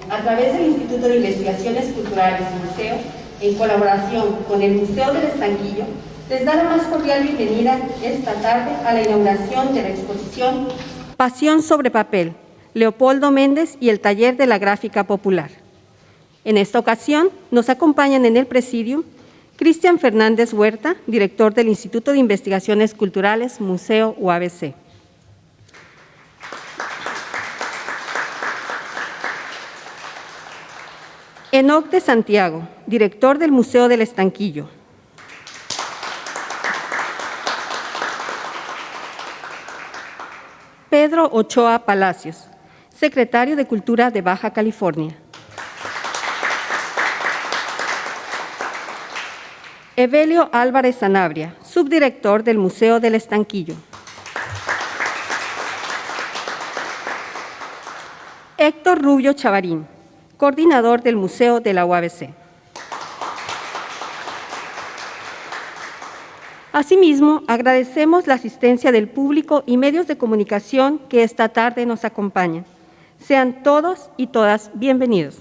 A través del Instituto de Investigaciones Culturales y Museo, en colaboración con el Museo del Estanquillo, les da la más cordial bienvenida esta tarde a la inauguración de la exposición Pasión sobre papel, Leopoldo Méndez y el taller de la gráfica popular. En esta ocasión nos acompañan en el presidium Cristian Fernández Huerta, director del Instituto de Investigaciones Culturales, Museo UABC. Enoc de Santiago, director del Museo del Estanquillo. Pedro Ochoa Palacios, secretario de Cultura de Baja California. Evelio Álvarez Sanabria, subdirector del Museo del Estanquillo. Héctor Rubio Chavarín, coordinador del Museo de la UABC. Asimismo, agradecemos la asistencia del público y medios de comunicación que esta tarde nos acompañan. Sean todos y todas bienvenidos.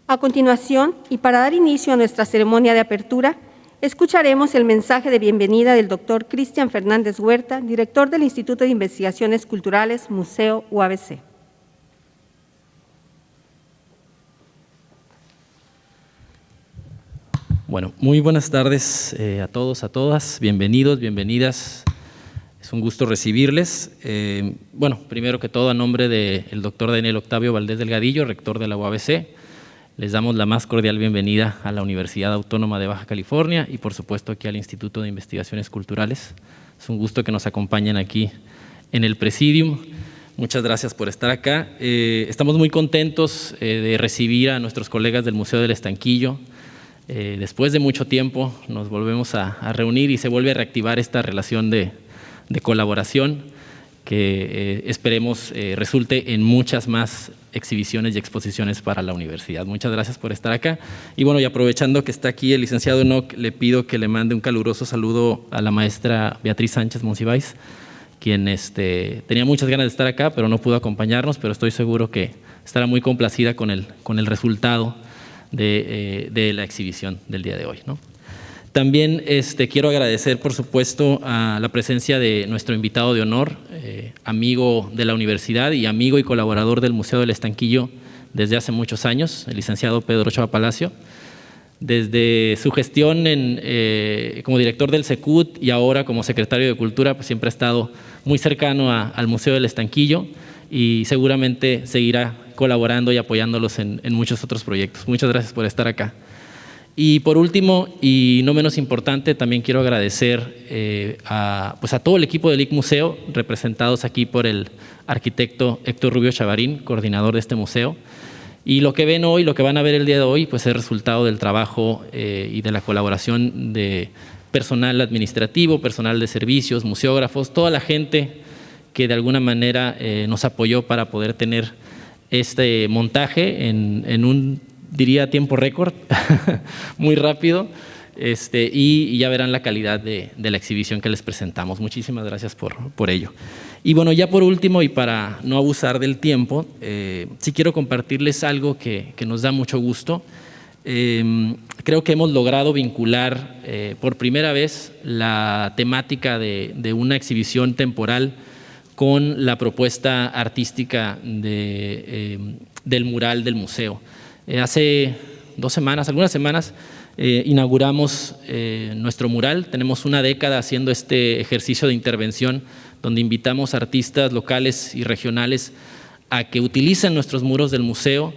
A continuación, y para dar inicio a nuestra ceremonia de apertura, escucharemos el mensaje de bienvenida del doctor Cristian Fernández Huerta, director del Instituto de Investigaciones Culturales, Museo UABC. Bueno, muy buenas tardes a todos, a todas, bienvenidos, bienvenidas. Es un gusto recibirles. Bueno, primero que todo, a nombre del doctor Daniel Octavio Valdés Delgadillo, rector de la UABC, les damos la más cordial bienvenida a la Universidad Autónoma de Baja California y, por supuesto, aquí al Instituto de Investigaciones Culturales. Es un gusto que nos acompañen aquí en el Presidium. Muchas gracias por estar acá. Estamos muy contentos de recibir a nuestros colegas del Museo del Estanquillo. Después de mucho tiempo nos volvemos a reunir y se vuelve a reactivar esta relación de colaboración que esperemos resulte en muchas más exhibiciones y exposiciones para la universidad. Muchas gracias por estar acá. Y bueno, y aprovechando que está aquí el licenciado Enoc, le pido que le mande un caluroso saludo a la maestra Beatriz Sánchez Monsiváis, quien tenía muchas ganas de estar acá, pero no pudo acompañarnos, pero estoy seguro que estará muy complacida con el resultado de la exhibición del día de hoy, ¿no? También quiero agradecer, por supuesto, a la presencia de nuestro invitado de honor, amigo de la universidad y amigo y colaborador del Museo del Estanquillo desde hace muchos años, el licenciado Pedro Ochoa Palacio. Desde su gestión como director del SECUT y ahora como secretario de Cultura, pues siempre ha estado muy cercano al Museo del Estanquillo y seguramente seguirá colaborando y apoyándolos en muchos otros proyectos. Muchas gracias por estar acá. Y por último, y no menos importante, también quiero agradecer a todo el equipo del IC Museo, representados aquí por el arquitecto Héctor Rubio Chavarín, coordinador de este museo. Y lo que ven hoy, lo que van a ver el día de hoy, pues es resultado del trabajo y de la colaboración de personal administrativo, personal de servicios, museógrafos, toda la gente que de alguna manera nos apoyó para poder tener este montaje en un, diría, tiempo récord, muy rápido, y ya verán la calidad de la exhibición que les presentamos. Muchísimas gracias por ello. Y bueno, ya por último, y para no abusar del tiempo, sí quiero compartirles algo que nos da mucho gusto. Creo que hemos logrado vincular por primera vez la temática de una exhibición temporal con la propuesta artística del mural del museo. Hace algunas semanas, inauguramos nuestro mural. Tenemos una década haciendo este ejercicio de intervención donde invitamos a artistas locales y regionales a que utilicen nuestros muros del museo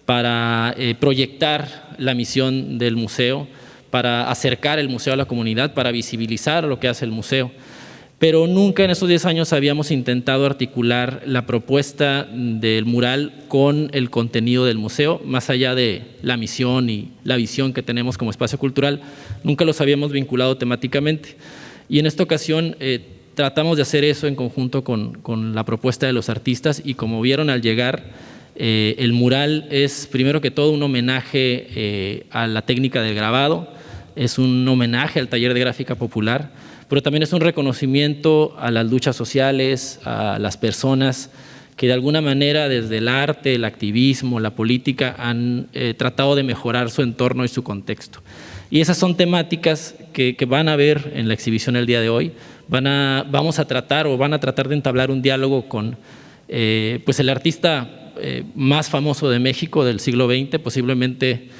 para proyectar la misión del museo, para acercar el museo a la comunidad, para visibilizar lo que hace el museo. Pero nunca en esos 10 años habíamos intentado articular la propuesta del mural con el contenido del museo, más allá de la misión y la visión que tenemos como espacio cultural, nunca los habíamos vinculado temáticamente. Y en esta ocasión tratamos de hacer eso en conjunto con la propuesta de los artistas y como vieron al llegar, el mural es primero que todo un homenaje a la técnica del grabado, es un homenaje al taller de gráfica popular, pero también es un reconocimiento a las luchas sociales, a las personas que de alguna manera desde el arte, el activismo, la política han tratado de mejorar su entorno y su contexto. Y esas son temáticas que van a ver en la exhibición el día de hoy. Van a tratar de entablar un diálogo con pues el artista más famoso de México del siglo XX, posiblemente,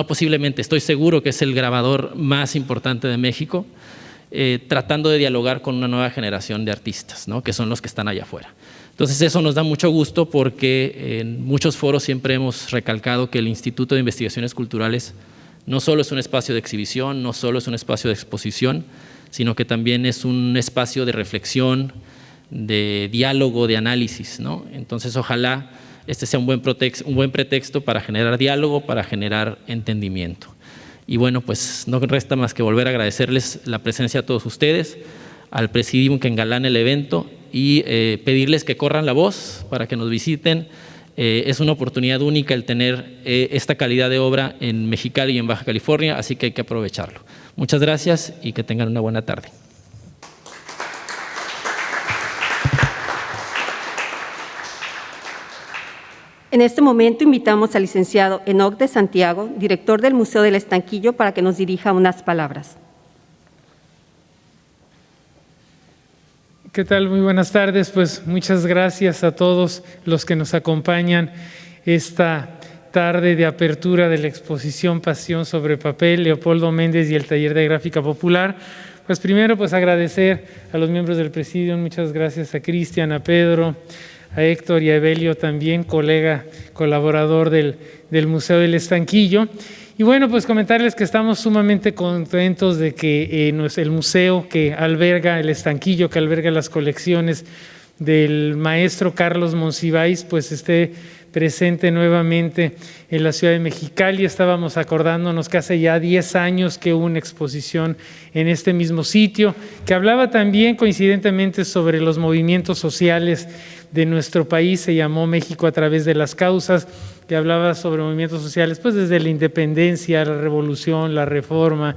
posiblemente, estoy seguro que es el grabador más importante de México, tratando de dialogar con una nueva generación de artistas, ¿no?, que son los que están allá afuera. Entonces eso nos da mucho gusto porque en muchos foros siempre hemos recalcado que el Instituto de Investigaciones Culturales no solo es un espacio de exhibición, no solo es un espacio de exposición, sino que también es un espacio de reflexión, de diálogo, de análisis, ¿no? Entonces ojalá este sea un buen pretexto para generar diálogo, para generar entendimiento. Y bueno, pues no resta más que volver a agradecerles la presencia a todos ustedes, al presidium que engalana el evento y pedirles que corran la voz para que nos visiten. Es una oportunidad única el tener esta calidad de obra en Mexicali y en Baja California, así que hay que aprovecharlo. Muchas gracias y que tengan una buena tarde. En este momento invitamos al licenciado Enoc de Santiago, director del Museo del Estanquillo, para que nos dirija unas palabras. ¿Qué tal? Muy buenas tardes. Pues muchas gracias a todos los que nos acompañan esta tarde de apertura de la exposición Pasión sobre Papel, Leopoldo Méndez y el Taller de Gráfica Popular. Pues primero, pues agradecer a los miembros del Presidium, muchas gracias a Cristian, a Pedro, a Héctor y a Evelio también, colega, colaborador del Museo del Estanquillo. Y bueno, pues comentarles que estamos sumamente contentos de que el museo que alberga el Estanquillo, que alberga las colecciones del maestro Carlos Monsiváis, pues esté presente nuevamente en la ciudad de Mexicali. Estábamos acordándonos que hace ya 10 años que hubo una exposición en este mismo sitio, que hablaba también coincidentemente sobre los movimientos sociales de nuestro país, se llamó México a través de las causas, que hablaba sobre movimientos sociales, pues desde la independencia, la revolución, la reforma,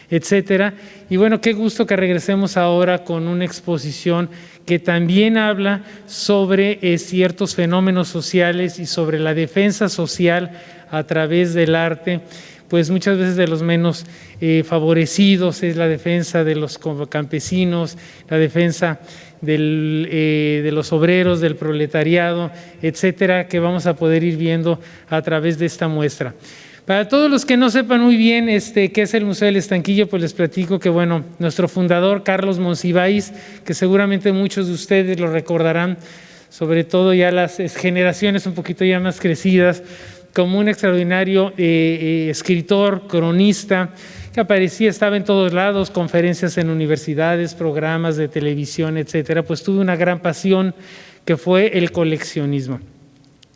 etcétera. Y bueno, qué gusto que regresemos ahora con una exposición que también habla sobre ciertos fenómenos sociales y sobre la defensa social a través del arte, pues muchas veces de los menos favorecidos, es la defensa de los campesinos, la defensa de los obreros, del proletariado, etcétera, que vamos a poder ir viendo a través de esta muestra. Para todos los que no sepan muy bien qué es el Museo del Estanquillo, pues les platico que, bueno, nuestro fundador, Carlos Monsiváis, que seguramente muchos de ustedes lo recordarán, sobre todo ya las generaciones un poquito ya más crecidas, como un extraordinario escritor, cronista, que aparecía, estaba en todos lados, conferencias en universidades, programas de televisión, etcétera. Pues tuvo una gran pasión que fue el coleccionismo.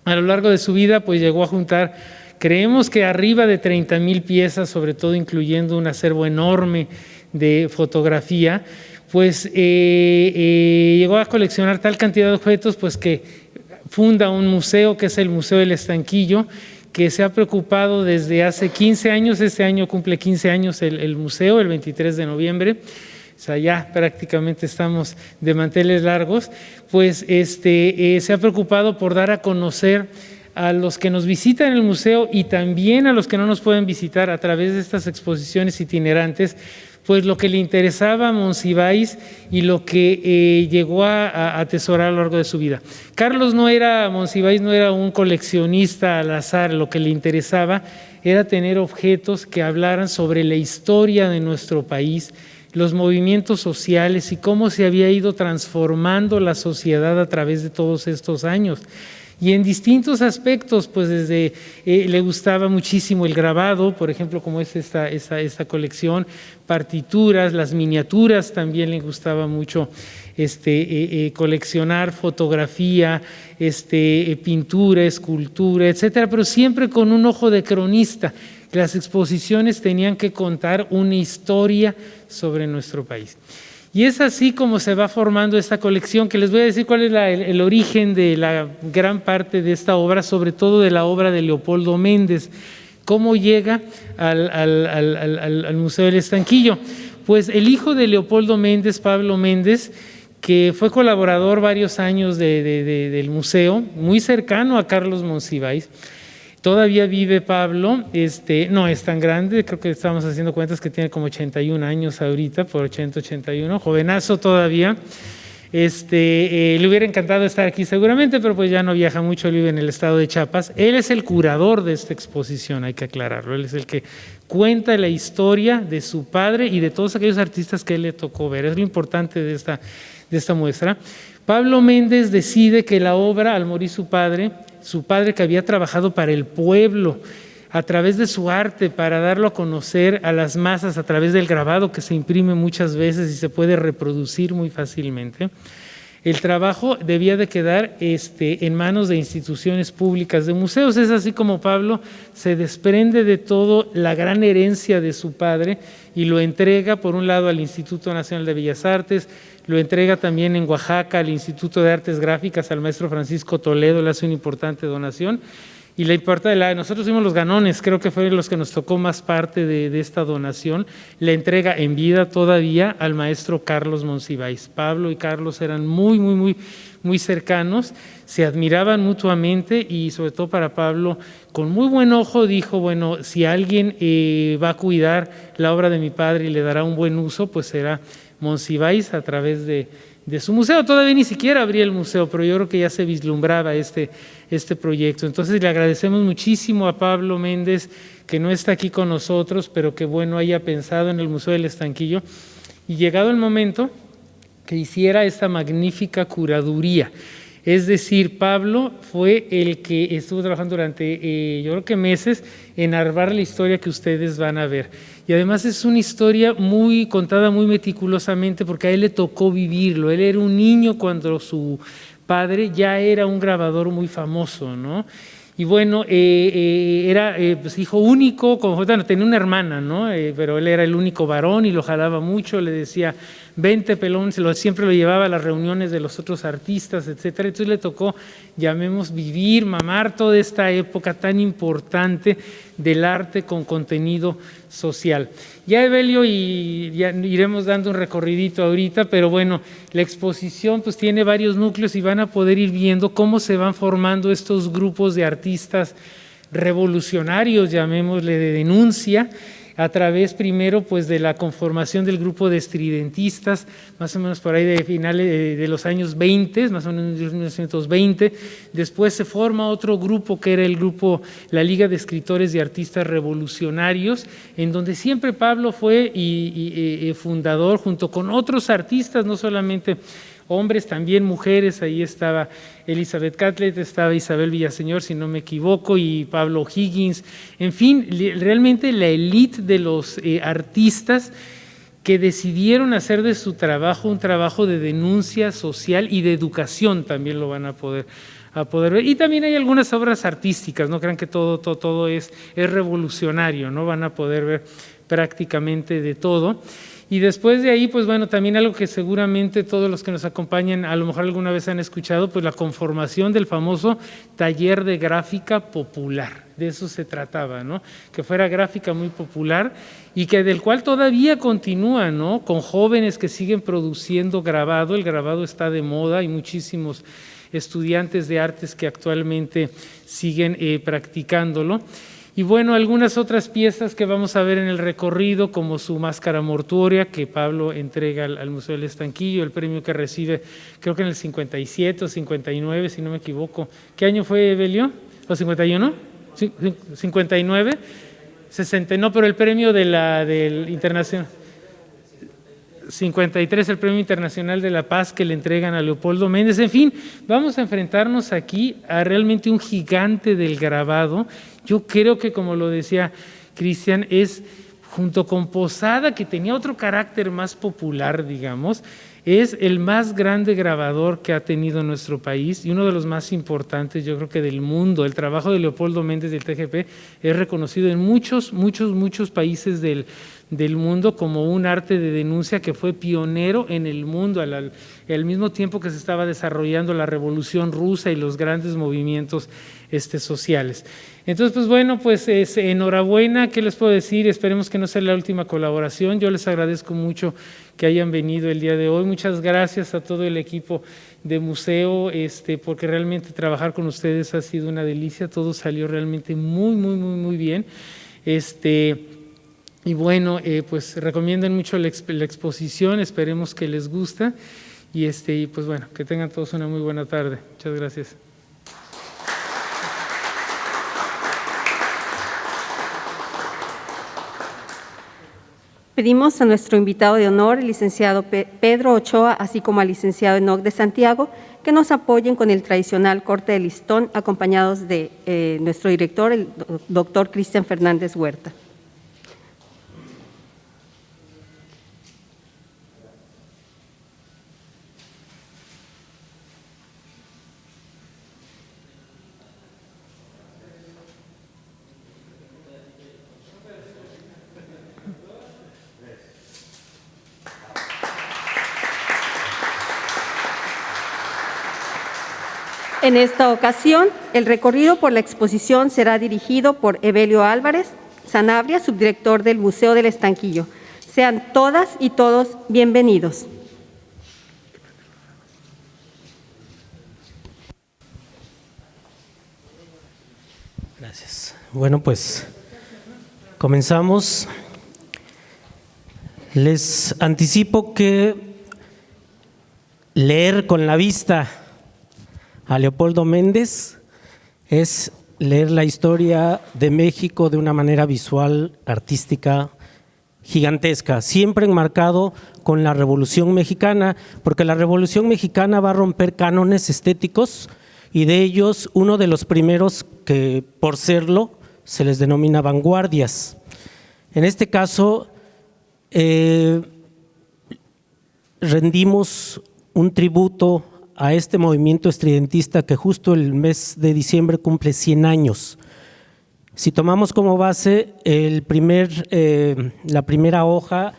A lo largo de su vida, pues llegó a juntar, creemos que arriba de 30,000 piezas, sobre todo incluyendo un acervo enorme de fotografía, pues llegó a coleccionar tal cantidad de objetos, pues que funda un museo que es el Museo del Estanquillo, que se ha preocupado desde hace 15 años, este año cumple 15 años el museo, el 23 de noviembre, o sea, ya prácticamente estamos de manteles largos, pues se ha preocupado por dar a conocer a los que nos visitan el museo y también a los que no nos pueden visitar a través de estas exposiciones itinerantes, pues lo que le interesaba a Monsiváis y lo que llegó a atesorar a lo largo de su vida. Monsiváis no era un coleccionista al azar, lo que le interesaba era tener objetos que hablaran sobre la historia de nuestro país, los movimientos sociales y cómo se había ido transformando la sociedad a través de todos estos años. Y en distintos aspectos, pues desde le gustaba muchísimo el grabado, por ejemplo, como es esta colección, partituras, las miniaturas, también le gustaba mucho coleccionar fotografía, pintura, escultura, etcétera, pero siempre con un ojo de cronista. Las exposiciones tenían que contar una historia sobre nuestro país. Y es así como se va formando esta colección, que les voy a decir cuál es el origen de la gran parte de esta obra, sobre todo de la obra de Leopoldo Méndez. ¿Cómo llega al Museo del Estanquillo? Pues el hijo de Leopoldo Méndez, Pablo Méndez, que fue colaborador varios años del museo, muy cercano a Carlos Monsiváis. Todavía vive Pablo, no es tan grande, creo que estamos haciendo cuentas que tiene como 81 años ahorita, por 80, 81, jovenazo todavía. Le hubiera encantado estar aquí seguramente, pero pues ya no viaja mucho, él vive en el estado de Chiapas. Él es el curador de esta exposición, hay que aclararlo, él es el que cuenta la historia de su padre y de todos aquellos artistas que él le tocó ver, es lo importante de esta muestra. Pablo Méndez decide que la obra, al morir su padre que había trabajado para el pueblo, a través de su arte, para darlo a conocer a las masas, a través del grabado que se imprime muchas veces y se puede reproducir muy fácilmente, el trabajo debía de quedar en manos de instituciones públicas, de museos. Es así como Pablo se desprende de toda la gran herencia de su padre y lo entrega, por un lado, al Instituto Nacional de Bellas Artes, lo entrega también en Oaxaca al Instituto de Artes Gráficas, al maestro Francisco Toledo, le hace una importante donación. Y nosotros fuimos los ganones, creo que fueron los que nos tocó más parte de esta donación, le entrega en vida todavía al maestro Carlos Monsiváis. Pablo y Carlos eran muy cercanos, se admiraban mutuamente y sobre todo para Pablo, con muy buen ojo, dijo, bueno, si alguien va a cuidar la obra de mi padre y le dará un buen uso, pues será Monsiváis a través de su museo. Todavía ni siquiera abría el museo, pero yo creo que ya se vislumbraba este proyecto. Entonces le agradecemos muchísimo a Pablo Méndez, que no está aquí con nosotros, pero que bueno haya pensado en el Museo del Estanquillo y llegado el momento que hiciera esta magnífica curaduría. Es decir, Pablo fue el que estuvo trabajando durante, yo creo que meses, en armar la historia que ustedes van a ver. Y además es una historia muy contada, muy meticulosamente, porque a él le tocó vivirlo. Él era un niño cuando su padre ya era un grabador muy famoso, ¿no? Y bueno, era pues, hijo único, bueno, tenía una hermana, ¿no? Pero él era el único varón y lo jalaba mucho, le decía, vente pelón, siempre lo llevaba a las reuniones de los otros artistas, etcétera. Entonces le tocó, vivir, mamar toda esta época tan importante del arte con contenido social. Ya Evelio y ya iremos dando un recorridito ahorita, pero bueno, la exposición pues tiene varios núcleos y van a poder ir viendo cómo se van formando estos grupos de artistas revolucionarios, llamémosle de denuncia, a través primero pues de la conformación del grupo de estridentistas, más o menos por ahí de finales de los años 20, más o menos de 1920, después se forma otro grupo que era el grupo, la Liga de Escritores y Artistas Revolucionarios, en donde siempre Pablo fue fundador junto con otros artistas, no solamente hombres, también mujeres, ahí estaba Elizabeth Catlett, estaba Isabel Villaseñor, si no me equivoco, y Pablo Higgins, en fin, realmente la élite de los artistas que decidieron hacer de su trabajo un trabajo de denuncia social y de educación, también lo van a poder ver. Y también hay algunas obras artísticas, no crean que todo es revolucionario, ¿no? Van a poder ver prácticamente de todo. Y después de ahí, pues bueno, también algo que seguramente todos los que nos acompañan a lo mejor alguna vez han escuchado, pues la conformación del famoso taller de gráfica popular. De eso se trataba, ¿no? Que fuera gráfica muy popular y que del cual todavía continúa, ¿no? Con jóvenes que siguen produciendo grabado. El grabado está de moda, hay muchísimos estudiantes de artes que actualmente siguen practicándolo. Y bueno, algunas otras piezas que vamos a ver en el recorrido, como su máscara mortuoria, que Pablo entrega al Museo del Estanquillo, el premio que recibe, creo que en el 57 o 59, si no me equivoco. ¿Qué año fue, Evelio? ¿O 51? 59, 60, no, pero el premio del Internacional. 53, el Premio Internacional de la Paz que le entregan a Leopoldo Méndez. En fin, vamos a enfrentarnos aquí a realmente un gigante del grabado. Yo creo que, como lo decía Cristian, es junto con Posada, que tenía otro carácter más popular, digamos, es el más grande grabador que ha tenido nuestro país y uno de los más importantes, yo creo que del mundo. El trabajo de Leopoldo Méndez del TGP es reconocido en muchos países del mundo como un arte de denuncia que fue pionero en el mundo al mismo tiempo que se estaba desarrollando la Revolución Rusa y los grandes movimientos sociales. Entonces, pues bueno, pues enhorabuena, ¿qué les puedo decir? Esperemos que no sea la última colaboración. Yo les agradezco mucho que hayan venido el día de hoy. muchas gracias a todo el equipo de museo, porque realmente trabajar con ustedes ha sido una delicia, todo salió realmente muy bien. Y bueno, pues recomienden mucho la exposición, esperemos que les guste y pues bueno, que tengan todos una muy buena tarde. Muchas gracias. Pedimos a nuestro invitado de honor, el licenciado Pedro Ochoa, así como al licenciado Enoc de Santiago, que nos apoyen con el tradicional corte de listón, acompañados de nuestro director, el doctor Cristian Fernández Huerta. En esta ocasión, el recorrido por la exposición será dirigido por Evelio Álvarez Sanabria, subdirector del Museo del Estanquillo. Sean todas y todos bienvenidos. Gracias. Bueno, pues comenzamos. Les anticipo que leer con la vista a Leopoldo Méndez es leer la historia de México de una manera visual, artística, gigantesca, siempre enmarcado con la Revolución Mexicana, porque la Revolución Mexicana va a romper cánones estéticos y de ellos uno de los primeros que por serlo se les denomina vanguardias. En este caso rendimos un tributo a este movimiento estridentista que justo el mes de diciembre cumple 100 años. Si tomamos como base la primera hoja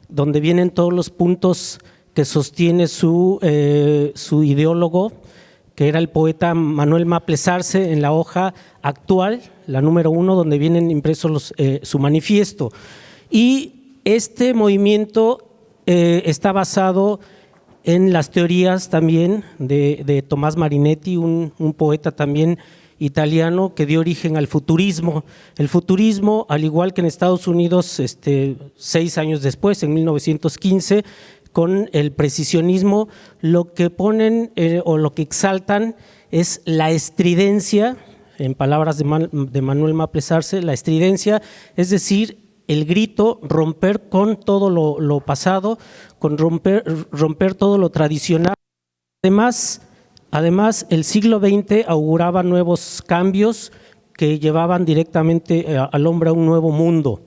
donde vienen todos los puntos que sostiene su ideólogo, que era el poeta Manuel Maples Arce, en la hoja actual, la número 1, donde vienen impresos su manifiesto. Y este movimiento está basado en las teorías también de Tomás Marinetti, un poeta también italiano que dio origen al futurismo. El futurismo, al igual que en Estados Unidos 6 años después, en 1915, con el precisionismo, lo que ponen o lo que exaltan es la estridencia, en palabras de Manuel Maples Arce, la estridencia, es decir, el grito, romper con todo lo pasado, con romper todo lo tradicional. Además, el siglo XX auguraba nuevos cambios que llevaban directamente al hombre a un nuevo mundo.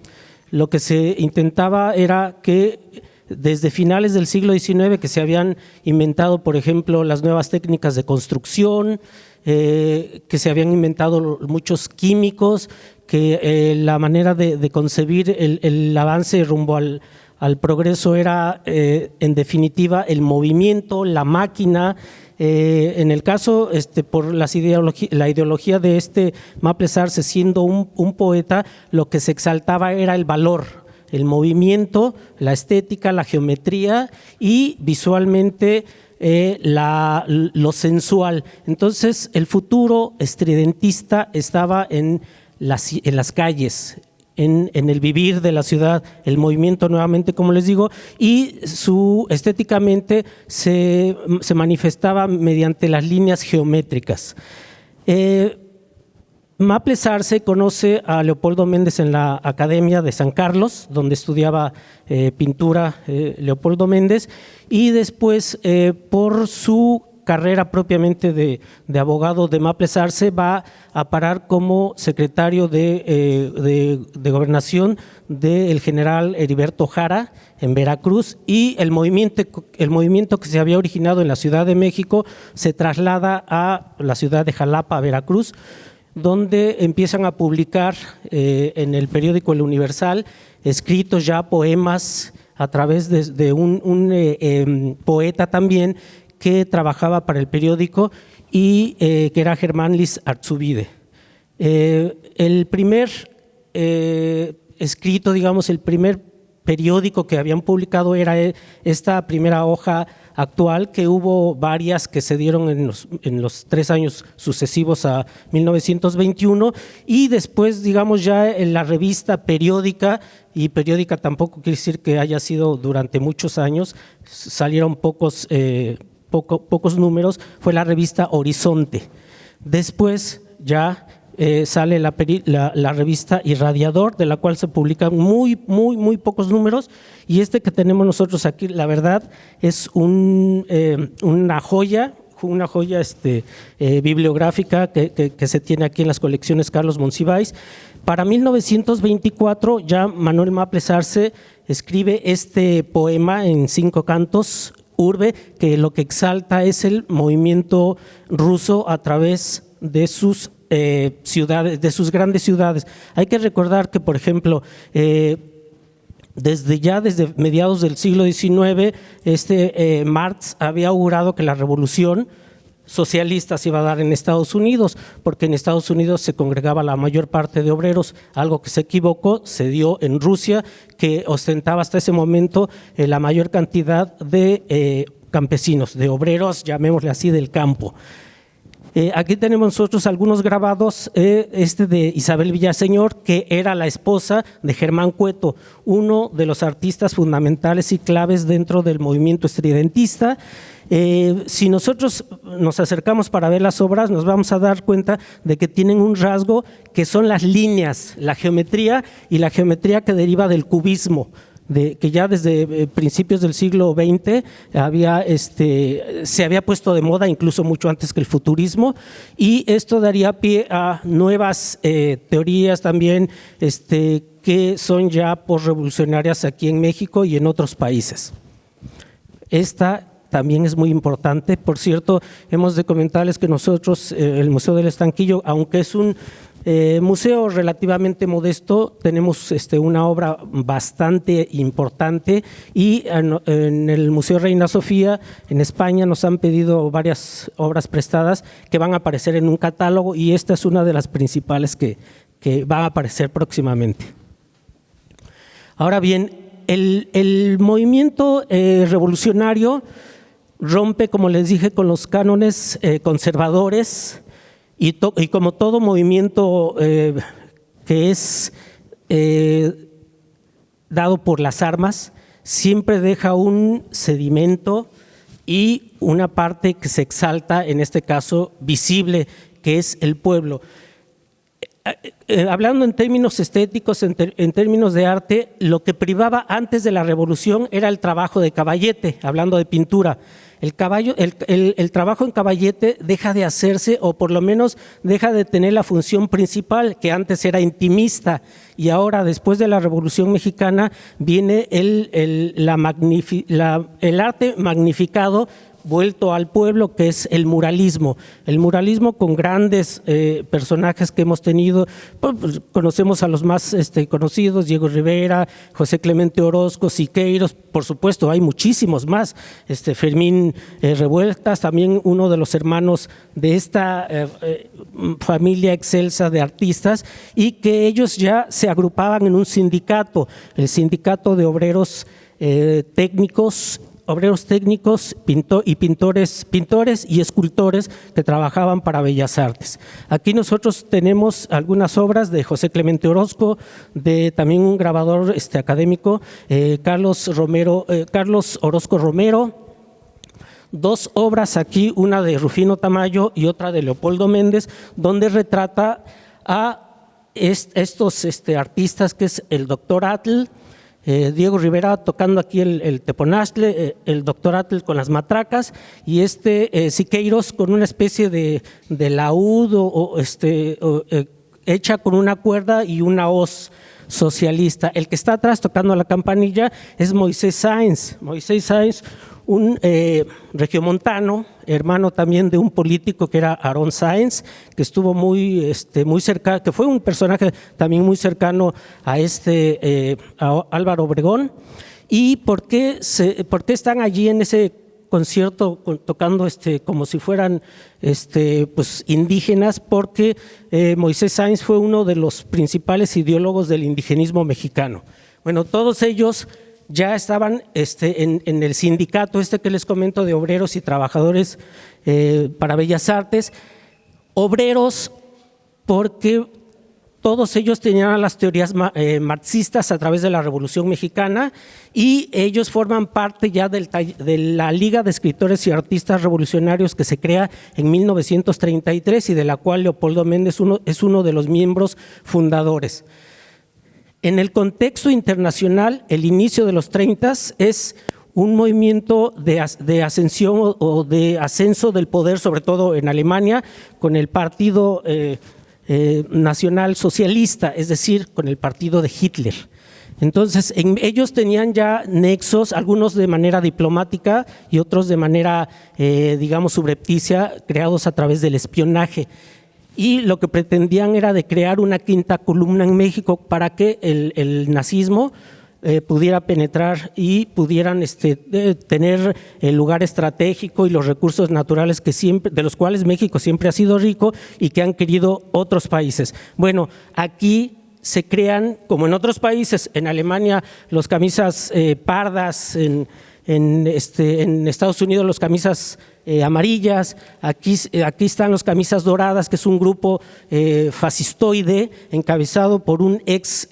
Lo que se intentaba era que desde finales del siglo XIX, que se habían inventado, por ejemplo, las nuevas técnicas de construcción, que se habían inventado muchos químicos, que la manera de concebir el avance rumbo al progreso era, en definitiva, el movimiento, la máquina. En el caso, por la ideología de Maples Arce, siendo un poeta, lo que se exaltaba era el valor, el movimiento, la estética, la geometría y visualmente lo sensual. Entonces, el futuro estridentista estaba en las calles, en el vivir de la ciudad, el movimiento nuevamente, como les digo, y estéticamente se manifestaba mediante las líneas geométricas. Maples Arce conoce a Leopoldo Méndez en la Academia de San Carlos, donde estudiaba pintura Leopoldo Méndez, y después por su carrera propiamente de abogado de Maples Arce va a parar como secretario de gobernación del general Heriberto Jara en Veracruz, y el movimiento que se había originado en la Ciudad de México se traslada a la ciudad de Jalapa, Veracruz, donde empiezan a publicar en el periódico El Universal escritos ya poemas a través de un poeta también que trabajaba para el periódico y que era Germán Lis Arzubide. El primer escrito, digamos, el primer periódico que habían publicado era esta primera hoja actual, que hubo varias que se dieron en los 3 años sucesivos a 1921, y después, digamos, ya en la revista periódica, y periódica tampoco quiere decir que haya sido durante muchos años, salieron pocos números, fue la revista Horizonte. Después ya sale la revista Irradiador, de la cual se publican muy pocos números, y este que tenemos nosotros aquí, la verdad, es una joya bibliográfica que se tiene aquí en las colecciones Carlos Monsiváis. Para 1924 ya Manuel Maples Arce escribe este poema en 5 cantos, Urbe, que lo que exalta es el movimiento ruso a través de sus ciudades, de sus grandes ciudades. Hay que recordar que, por ejemplo, desde mediados del siglo XIX, Marx había augurado que la revolución socialista se iba a dar en Estados Unidos, porque en Estados Unidos se congregaba la mayor parte de obreros, algo que se equivocó, se dio en Rusia, que ostentaba hasta ese momento la mayor cantidad de campesinos, de obreros, llamémosle así, del campo. Aquí tenemos nosotros algunos grabados, de Isabel Villaseñor, que era la esposa de Germán Cueto, uno de los artistas fundamentales y claves dentro del movimiento estridentista. Si nosotros nos acercamos para ver las obras, nos vamos a dar cuenta de que tienen un rasgo que son las líneas, la geometría, y la geometría que deriva del cubismo, que ya desde principios del siglo XX se había puesto de moda, incluso mucho antes que el futurismo, y esto daría pie a nuevas teorías también que son ya posrevolucionarias aquí en México y en otros países. Esta también es muy importante. Por cierto, hemos de comentarles que nosotros, el Museo del Estanquillo, aunque es un museo relativamente modesto, tenemos una obra bastante importante, y en el Museo Reina Sofía en España nos han pedido varias obras prestadas que van a aparecer en un catálogo, y esta es una de las principales que va a aparecer próximamente. Ahora bien, el movimiento revolucionario rompe, como les dije, con los cánones conservadores, y como todo movimiento que es dado por las armas, siempre deja un sedimento y una parte que se exalta, en este caso visible, que es el pueblo. Hablando en términos estéticos, en términos de arte, lo que privaba antes de la revolución era el trabajo de caballete, hablando de pintura. El trabajo en caballete deja de hacerse, o por lo menos deja de tener la función principal, que antes era intimista, y ahora, después de la Revolución Mexicana, viene el arte magnificado, vuelto al pueblo, que es el muralismo. El muralismo con grandes personajes que hemos tenido, pues, conocemos a los más conocidos: Diego Rivera, José Clemente Orozco, Siqueiros, por supuesto hay muchísimos más, Fermín Revueltas, también uno de los hermanos de esta familia excelsa de artistas, y que ellos ya se agrupaban en un sindicato, el Sindicato de Obreros Técnicos, pintores y escultores que trabajaban para Bellas Artes. Aquí nosotros tenemos algunas obras de José Clemente Orozco, de también un grabador académico, Carlos Orozco Romero. 2 obras aquí, una de Rufino Tamayo y otra de Leopoldo Méndez, donde retrata a estos artistas, que es el doctor Atl, Diego Rivera tocando aquí el teponaztle, el doctor Atl con las matracas, y Siqueiros con una especie de laúd hecha con una cuerda y una hoz socialista. El que está atrás tocando la campanilla es Moisés Sáenz. Moisés Sáenz, un regiomontano, hermano también de un político que era Aarón Sáenz, que estuvo muy cerca, que fue un personaje también muy cercano a a Álvaro Obregón. ¿Y por qué están allí en ese concierto tocando como si fueran pues indígenas? Porque Moisés Sáenz fue uno de los principales ideólogos del indigenismo mexicano. Bueno, todos ellos ya estaban en el sindicato que les comento de obreros y trabajadores para Bellas Artes. Obreros porque todos ellos tenían las teorías marxistas a través de la Revolución Mexicana y ellos forman parte ya de la Liga de Escritores y Artistas Revolucionarios que se crea en 1933 y de la cual Leopoldo Méndez es uno de los miembros fundadores. En el contexto internacional, el inicio de los 30 es un movimiento de ascensión o de ascenso del poder, sobre todo en Alemania, con el Partido Nacional Socialista, es decir, con el partido de Hitler. Entonces, ellos tenían ya nexos, algunos de manera diplomática y otros de manera, digamos, subrepticia, creados a través del espionaje. Y lo que pretendían era de crear una quinta columna en México para que el nazismo pudiera penetrar y pudieran tener el lugar estratégico y los recursos naturales de los cuales México siempre ha sido rico y que han querido otros países. Bueno, aquí se crean, como en otros países, en Alemania los camisas pardas, en Estados Unidos los camisas amarillas, aquí están los camisas doradas, que es un grupo fascistoide encabezado por un ex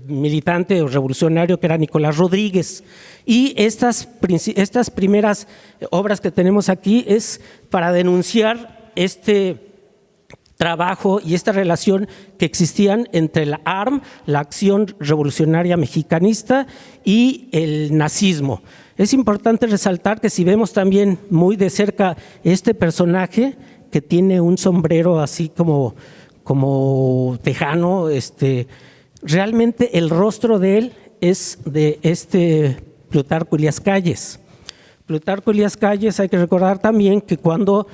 militante o revolucionario que era Nicolás Rodríguez. Y estas primeras obras que tenemos aquí es para denunciar trabajo y esta relación que existían entre la ARM, la Acción Revolucionaria Mexicanista, y el nazismo. Es importante resaltar que si vemos también muy de cerca este personaje que tiene un sombrero así como tejano, realmente el rostro de él es de Plutarco Elías Calles. Plutarco Elías Calles, hay que recordar también que cuando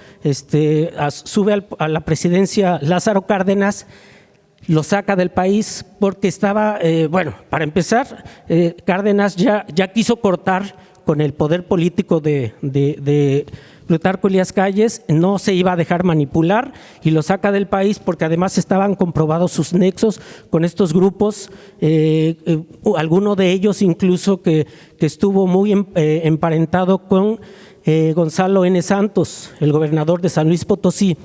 sube a la presidencia Lázaro Cárdenas, lo saca del país porque estaba, para empezar, Cárdenas ya quiso cortar con el poder político de Plutarco Elías Calles, no se iba a dejar manipular y lo saca del país porque además estaban comprobados sus nexos con estos grupos, alguno de ellos incluso que estuvo muy emparentado con Gonzalo N. Santos, el gobernador de San Luis Potosí.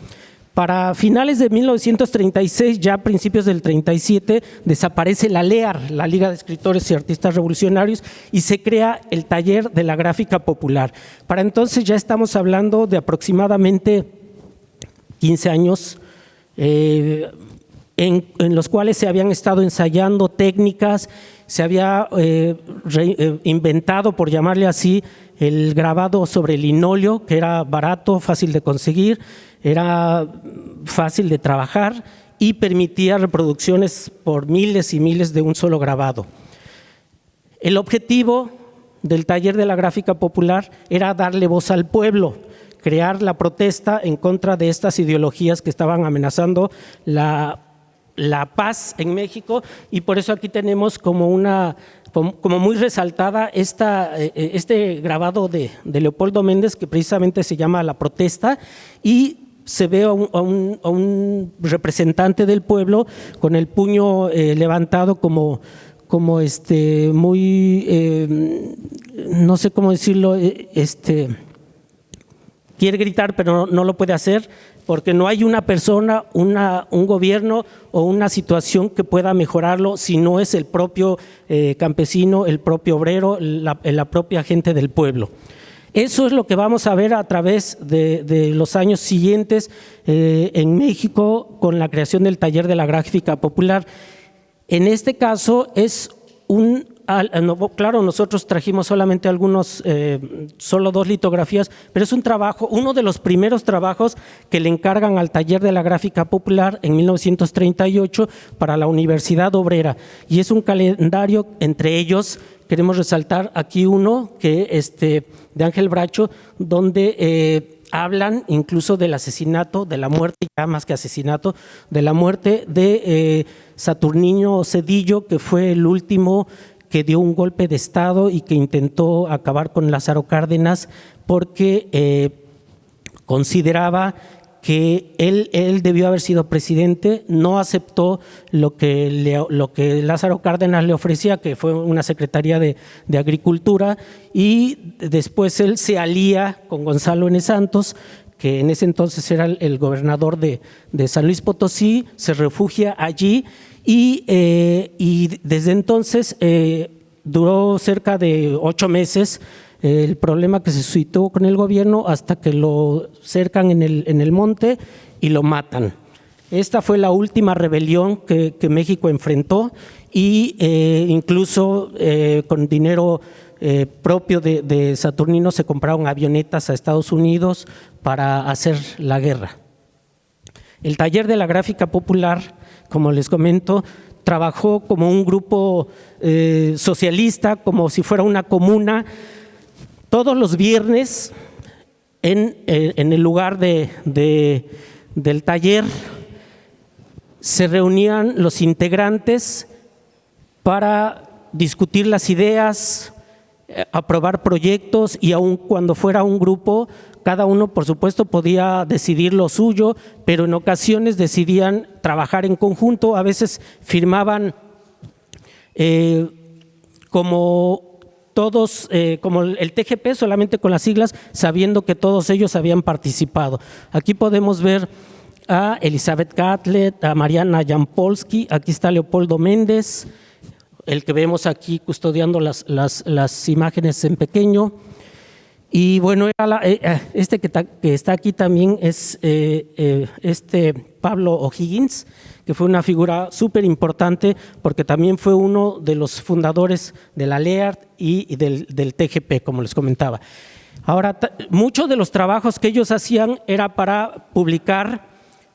Para finales de 1936, ya a principios del 37, desaparece la LEAR, la Liga de Escritores y Artistas Revolucionarios, y se crea el Taller de la Gráfica Popular. Para entonces ya estamos hablando de aproximadamente 15 años en los cuales se habían estado ensayando técnicas, se había inventado, por llamarle así, el grabado sobre linóleo, que era barato, fácil de conseguir, era fácil de trabajar y permitía reproducciones por miles y miles de un solo grabado. El objetivo del Taller de la Gráfica Popular era darle voz al pueblo, crear la protesta en contra de estas ideologías que estaban amenazando la paz en México, y por eso aquí tenemos como muy resaltada este grabado de Leopoldo Méndez, que precisamente se llama La Protesta, y se ve a un representante del pueblo con el puño levantado como muy, no sé cómo decirlo, quiere gritar pero no lo puede hacer porque no hay una persona, un gobierno o una situación que pueda mejorarlo si no es el propio campesino, el propio obrero, la propia gente del pueblo. Eso es lo que vamos a ver a través de los años siguientes en México con la creación del Taller de la Gráfica Popular. En este caso es claro, nosotros trajimos solamente solo 2 litografías, pero es un trabajo, uno de los primeros trabajos que le encargan al Taller de la Gráfica Popular en 1938 para la Universidad Obrera, y es un calendario. Entre ellos queremos resaltar aquí uno que de Ángel Bracho, donde hablan incluso del asesinato, de la muerte, ya más que asesinato, de la muerte de Saturnino Cedillo, que fue el último que dio un golpe de Estado y que intentó acabar con Lázaro Cárdenas porque consideraba que él debió haber sido presidente, no aceptó lo que Lázaro Cárdenas le ofrecía, que fue una secretaría de Agricultura, y después él se alía con Gonzalo N. Santos, que en ese entonces era el gobernador de San Luis Potosí, se refugia allí y desde entonces duró cerca de 8 meses el problema que se suscitó con el gobierno hasta que lo cercan en el monte y lo matan. Esta fue la última rebelión que México enfrentó y incluso con dinero propio de Saturnino se compraron avionetas a Estados Unidos para hacer la guerra. El taller de la gráfica popular, como les comento, trabajó como un grupo socialista, como si fuera una comuna. Todos los viernes en el lugar del taller se reunían los integrantes para discutir las ideas, aprobar proyectos y aun cuando fuera un grupo, cada uno por supuesto podía decidir lo suyo, pero en ocasiones decidían trabajar en conjunto, a veces firmaban como todos, como el TGP, solamente con las siglas, sabiendo que todos ellos habían participado. Aquí podemos ver a Elizabeth Catlett, a Mariana Jampolsky, aquí está Leopoldo Méndez, el que vemos aquí custodiando las imágenes en pequeño. Y bueno, este que está aquí también es Pablo O'Higgins, que fue una figura súper importante porque también fue uno de los fundadores de la LEART y del TGP, como les comentaba. Ahora, muchos de los trabajos que ellos hacían era para publicar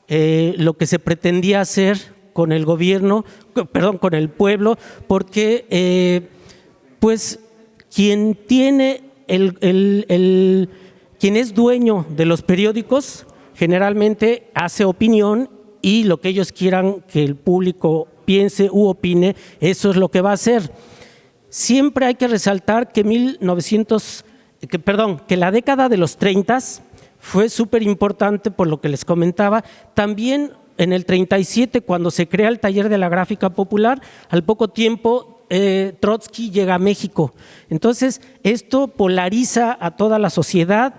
lo que se pretendía hacer con el gobierno, perdón, con el pueblo, porque pues quien tiene quien es dueño de los periódicos generalmente hace opinión y lo que ellos quieran que el público piense u opine, eso es lo que va a hacer. Siempre hay que resaltar que que la década de los 30 fue súper importante por lo que les comentaba. También en el 37, cuando se crea el taller de la gráfica popular, al poco tiempo Trotsky llega a México. Entonces, esto polariza a toda la sociedad,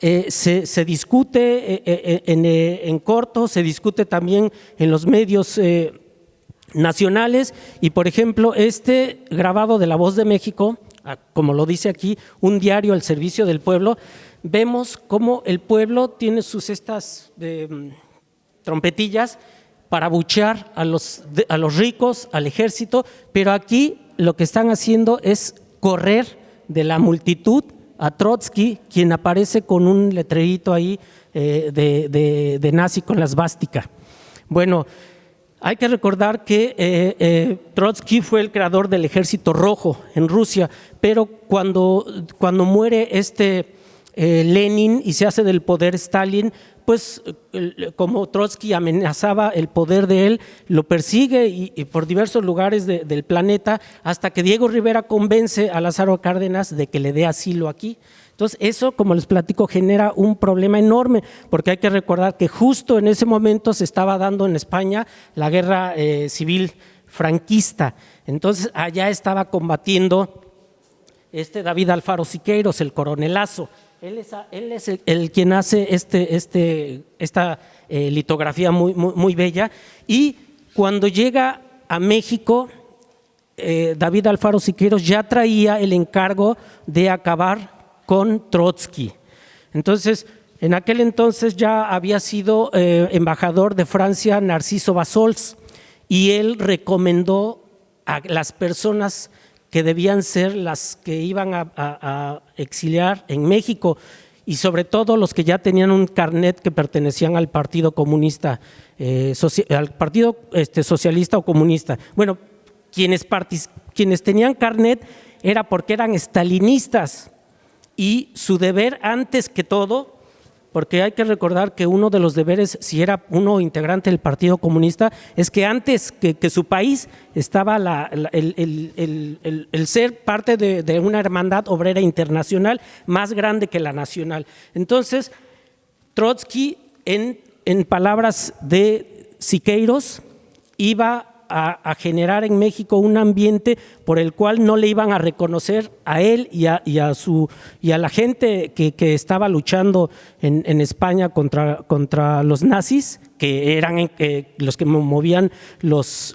se discute en corto, se discute también en los medios nacionales y, por ejemplo, este grabado de La Voz de México, como lo dice aquí, un diario al servicio del pueblo, vemos cómo el pueblo tiene sus trompetillas para abuchear a los ricos, al ejército, pero aquí lo que están haciendo es correr de la multitud a Trotsky, quien aparece con un letrerito ahí de nazi con la esvástica. Bueno, hay que recordar que Trotsky fue el creador del Ejército Rojo en Rusia, pero cuando muere Lenin y se hace del poder Stalin, pues como Trotsky amenazaba el poder de él, lo persigue y por diversos lugares del planeta hasta que Diego Rivera convence a Lázaro Cárdenas de que le dé asilo aquí. Entonces eso, como les platico, genera un problema enorme porque hay que recordar que justo en ese momento se estaba dando en España la guerra civil franquista. Entonces allá estaba combatiendo David Alfaro Siqueiros, el coronelazo. Él es el quien hace esta litografía muy bella y cuando llega a México, David Alfaro Siqueiros ya traía el encargo de acabar con Trotsky. Entonces, en aquel entonces ya había sido embajador de Francia Narciso Bassols y él recomendó a las personas que debían ser las que iban a exiliar en México y sobre todo los que ya tenían un carnet que pertenecían al Partido Comunista, al Partido Socialista o Comunista. Bueno, quienes tenían carnet era porque eran estalinistas y su deber antes que todo, porque hay que recordar que uno de los deberes, si era uno integrante del Partido Comunista, es que antes que su país estaba el ser parte de una hermandad obrera internacional más grande que la nacional. Entonces, Trotsky en palabras de Siqueiros, iba a generar en México un ambiente por el cual no le iban a reconocer a él y a la gente que estaba luchando en España contra los nazis, que eran los que movían los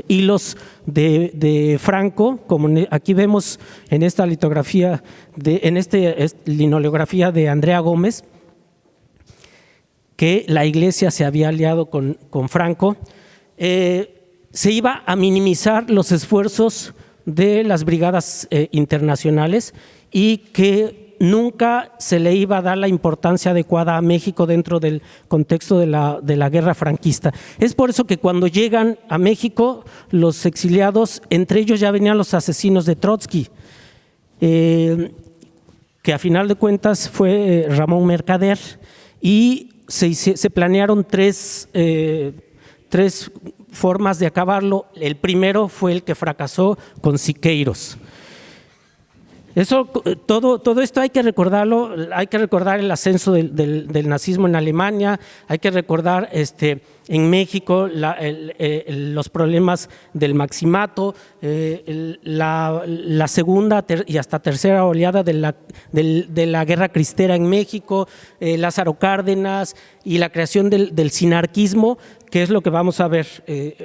hilos de Franco, como aquí vemos en esta litografía, en esta linolografía de Andrea Gómez, que la Iglesia se había aliado con Franco. Se iba a minimizar los esfuerzos de las brigadas internacionales y que nunca se le iba a dar la importancia adecuada a México dentro del contexto de la guerra franquista. Es por eso que cuando llegan a México los exiliados, entre ellos ya venían los asesinos de Trotsky, que a final de cuentas fue Ramón Mercader, y se planearon tres formas de acabarlo. El primero fue el que fracasó con Siqueiros. Todo esto hay que recordarlo, hay que recordar el ascenso del nazismo en Alemania, hay que recordar en México los problemas del maximato, la segunda y hasta tercera oleada de la guerra cristera en México, Lázaro Cárdenas y la creación del sinarquismo, que es lo que vamos a ver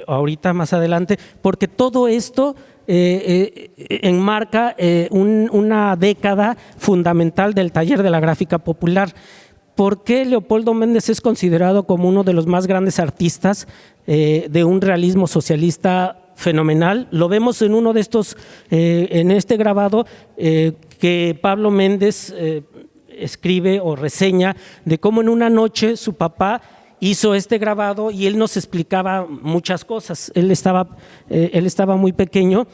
ahorita más adelante, porque todo esto enmarca una década fundamental del taller de la gráfica popular. ¿Por qué Leopoldo Méndez es considerado como uno de los más grandes artistas de un realismo socialista fenomenal? Lo vemos en uno de estos, en este grabado que Pablo Méndez escribe o reseña de cómo en una noche su papá hizo este grabado y él nos explicaba muchas cosas. Él estaba muy pequeño,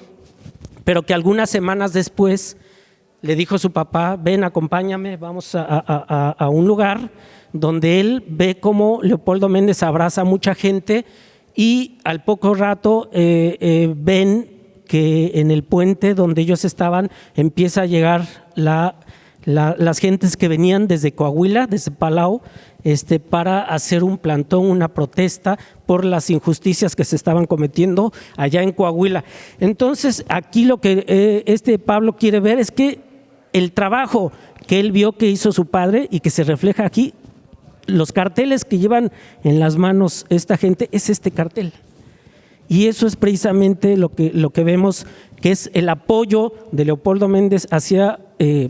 pero que algunas semanas después le dijo a su papá: ven, acompáñame, vamos a un lugar donde él ve cómo Leopoldo Méndez abraza a mucha gente, y al poco rato ven que en el puente donde ellos estaban empieza a llegar las gentes que venían desde Coahuila, desde Palau, para hacer un plantón, una protesta por las injusticias que se estaban cometiendo allá en Coahuila. Entonces, aquí lo que Pablo quiere ver es que el trabajo que él vio que hizo su padre y que se refleja aquí, los carteles que llevan en las manos esta gente, es este cartel. Y eso es precisamente lo que vemos, que es el apoyo de Leopoldo Méndez hacia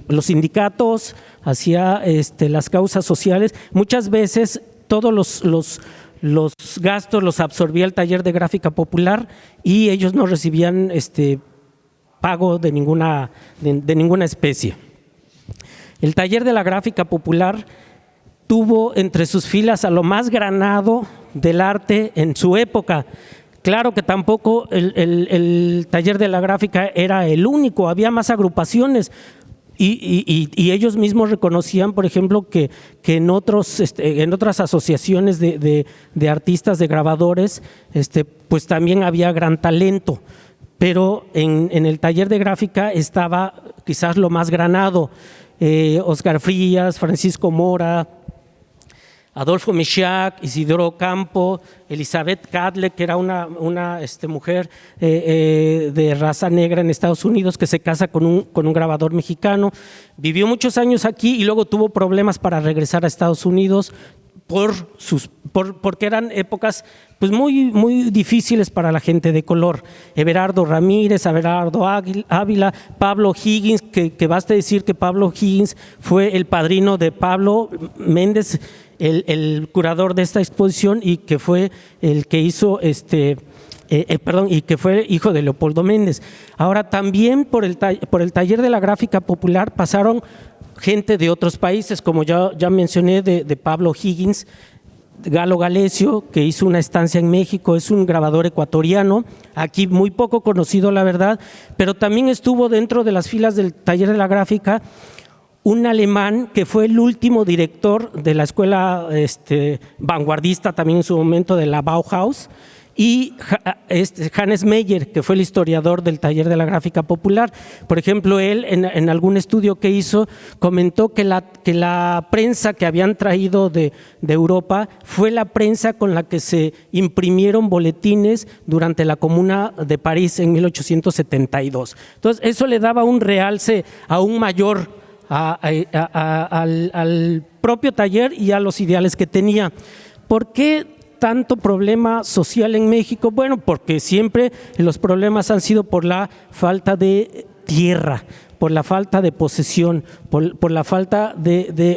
los sindicatos, hacia las causas sociales. Muchas veces todos los gastos los absorbía el taller de gráfica popular y ellos no recibían pago de ninguna especie. El taller de la gráfica popular tuvo entre sus filas a lo más granado del arte en su época. Claro que tampoco el taller de la gráfica era el único, había más agrupaciones y ellos mismos reconocían, por ejemplo, que en otras asociaciones de artistas, de grabadores, pues también había gran talento, pero en el taller de gráfica estaba quizás lo más granado. Oscar Frías, Francisco Mora, Adolfo Michac, Isidoro Campo, Elizabeth Cadle, que era una mujer de raza negra en Estados Unidos que se casa con un grabador mexicano. Vivió muchos años aquí y luego tuvo problemas para regresar a Estados Unidos porque eran épocas pues muy difíciles para la gente de color. Everardo Ramírez, Everardo Ávila, Pablo Higgins, que basta decir que Pablo Higgins fue el padrino de Pablo Méndez, el curador de esta exposición, y que fue el que hizo y que fue hijo de Leopoldo Méndez. Ahora también por el taller de la gráfica popular pasaron gente de otros países, como ya mencioné, de Pablo Higgins, Galo Galecio, que hizo una estancia en México, es un grabador ecuatoriano, aquí muy poco conocido la verdad, pero también estuvo dentro de las filas del taller de la gráfica un alemán que fue el último director de la escuela vanguardista también en su momento, de la Bauhaus, y Hannes Meyer, que fue el historiador del taller de la gráfica popular. Por ejemplo, él en algún estudio que hizo comentó que la prensa que habían traído de Europa fue la prensa con la que se imprimieron boletines durante la Comuna de París en 1872. Entonces, eso le daba un realce aún mayor al propio taller y a los ideales que tenía. ¿Por qué tanto problema social en México? Bueno, porque siempre los problemas han sido por la falta de tierra, por la falta de posesión, por la falta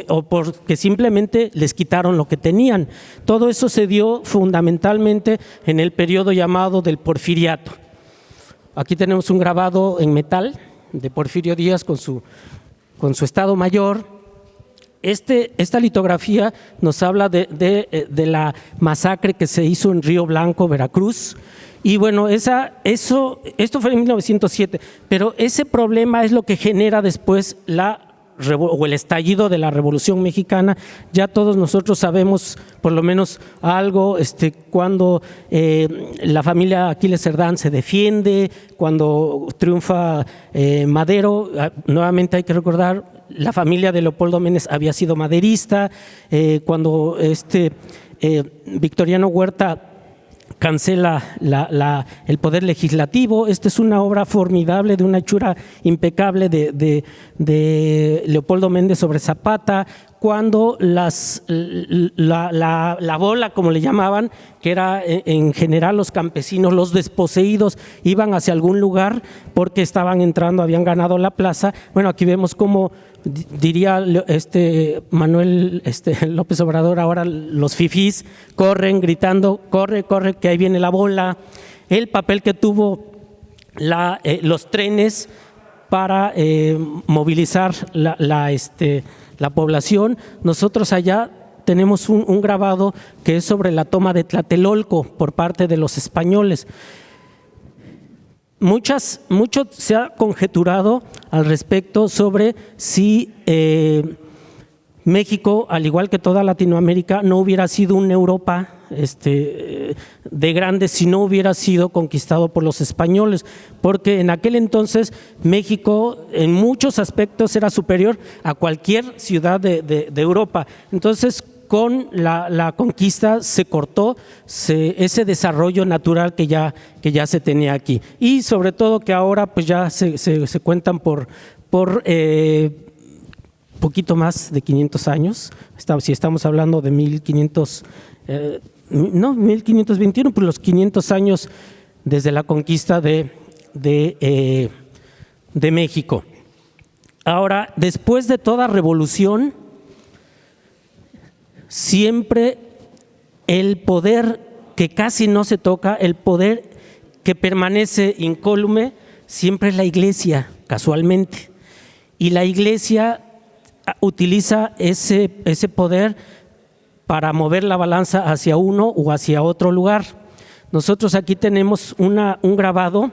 o porque simplemente les quitaron lo que tenían. Todo eso se dio fundamentalmente en el periodo llamado del Porfiriato. Aquí tenemos un grabado en metal de Porfirio Díaz con su Estado Mayor. Esta litografía nos habla de la masacre que se hizo en Río Blanco, Veracruz, y bueno, esto fue en 1907, pero ese problema es lo que genera después el estallido de la Revolución Mexicana. Ya todos nosotros sabemos por lo menos algo, cuando la familia Aquiles Cerdán se defiende, cuando triunfa Madero. Nuevamente hay que recordar, la familia de Leopoldo Méndez había sido maderista, cuando Victoriano Huerta cancela el poder legislativo. Esta es una obra formidable, de una hechura impecable de Leopoldo Méndez sobre Zapata, cuando la bola, como le llamaban, que era en general los campesinos, los desposeídos, iban hacia algún lugar porque estaban entrando, habían ganado la plaza. Bueno, aquí vemos cómo diría Manuel López Obrador ahora, los fifís corren gritando, corre, que ahí viene la bola. El papel que tuvo los trenes para movilizar la población. Nosotros allá tenemos un grabado que es sobre la toma de Tlatelolco por parte de los españoles. Mucho se ha conjeturado al respecto sobre si México, al igual que toda Latinoamérica, no hubiera sido una Europa de grandes si no hubiera sido conquistado por los españoles, porque en aquel entonces México en muchos aspectos era superior a cualquier ciudad de Europa. Entonces, con la conquista se cortó ese desarrollo natural que ya se tenía aquí, y sobre todo que ahora pues ya se cuentan por poquito más de 500 años, si estamos hablando de 1521, pues los 500 años desde la conquista de México. Ahora, después de toda revolución, siempre el poder que casi no se toca, el poder que permanece incólume, siempre es la Iglesia, casualmente. Y la Iglesia utiliza ese poder para mover la balanza hacia uno o hacia otro lugar. Nosotros aquí tenemos un grabado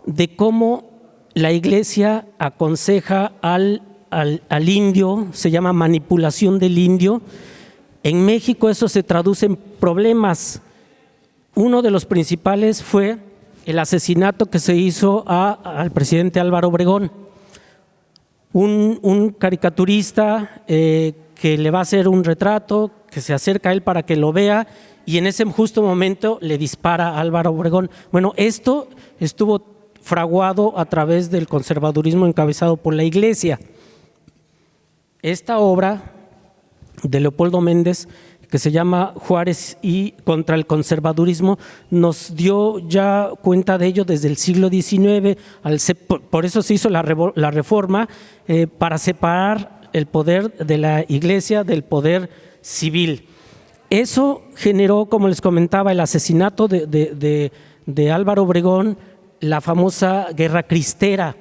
de cómo la Iglesia aconseja al indio, se llama manipulación del indio. En México eso se traduce en problemas. Uno de los principales fue el asesinato que se hizo al presidente Álvaro Obregón, un caricaturista que le va a hacer un retrato, que se acerca a él para que lo vea, y en ese justo momento le dispara a Álvaro Obregón. Bueno, esto estuvo fraguado a través del conservadurismo encabezado por la Iglesia. Esta obra de Leopoldo Méndez, que se llama Juárez y contra el conservadurismo, nos dio ya cuenta de ello desde el siglo XIX. Por eso se hizo la reforma, para separar el poder de la Iglesia del poder civil. Eso generó, como les comentaba, el asesinato de Álvaro Obregón, la famosa Guerra Cristera.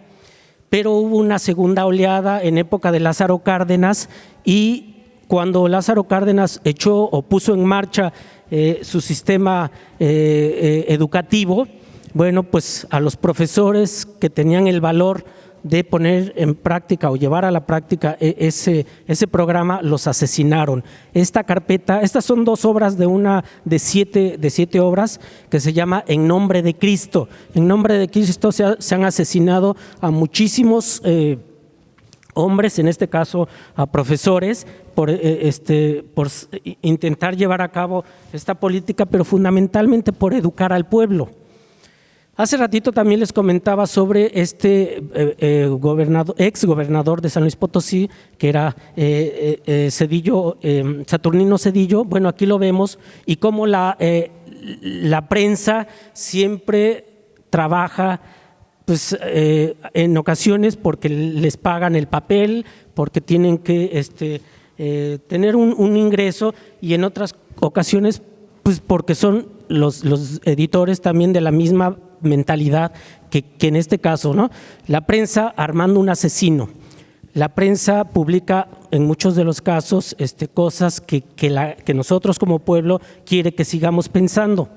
Pero hubo una segunda oleada en época de Lázaro Cárdenas, y cuando Lázaro Cárdenas echó o puso en marcha su sistema educativo, bueno, pues a los profesores que tenían el valor de poner en práctica o llevar a la práctica ese programa, los asesinaron. Esta carpeta, estas son 2 obras de siete obras que se llama En Nombre de Cristo. En Nombre de Cristo se han asesinado a muchísimos hombres, en este caso a profesores, por intentar llevar a cabo esta política, pero fundamentalmente por educar al pueblo. Hace ratito también les comentaba sobre este ex gobernador de San Luis Potosí, que era Saturnino Zedillo. Bueno, aquí lo vemos, y cómo la prensa siempre trabaja pues, en ocasiones porque les pagan el papel, porque tienen que tener un ingreso, y en otras ocasiones pues porque son los editores también de la misma mentalidad que en este caso, ¿no? La prensa armando un asesino. La prensa publica en muchos de los casos cosas que nosotros como pueblo quiere que sigamos pensando.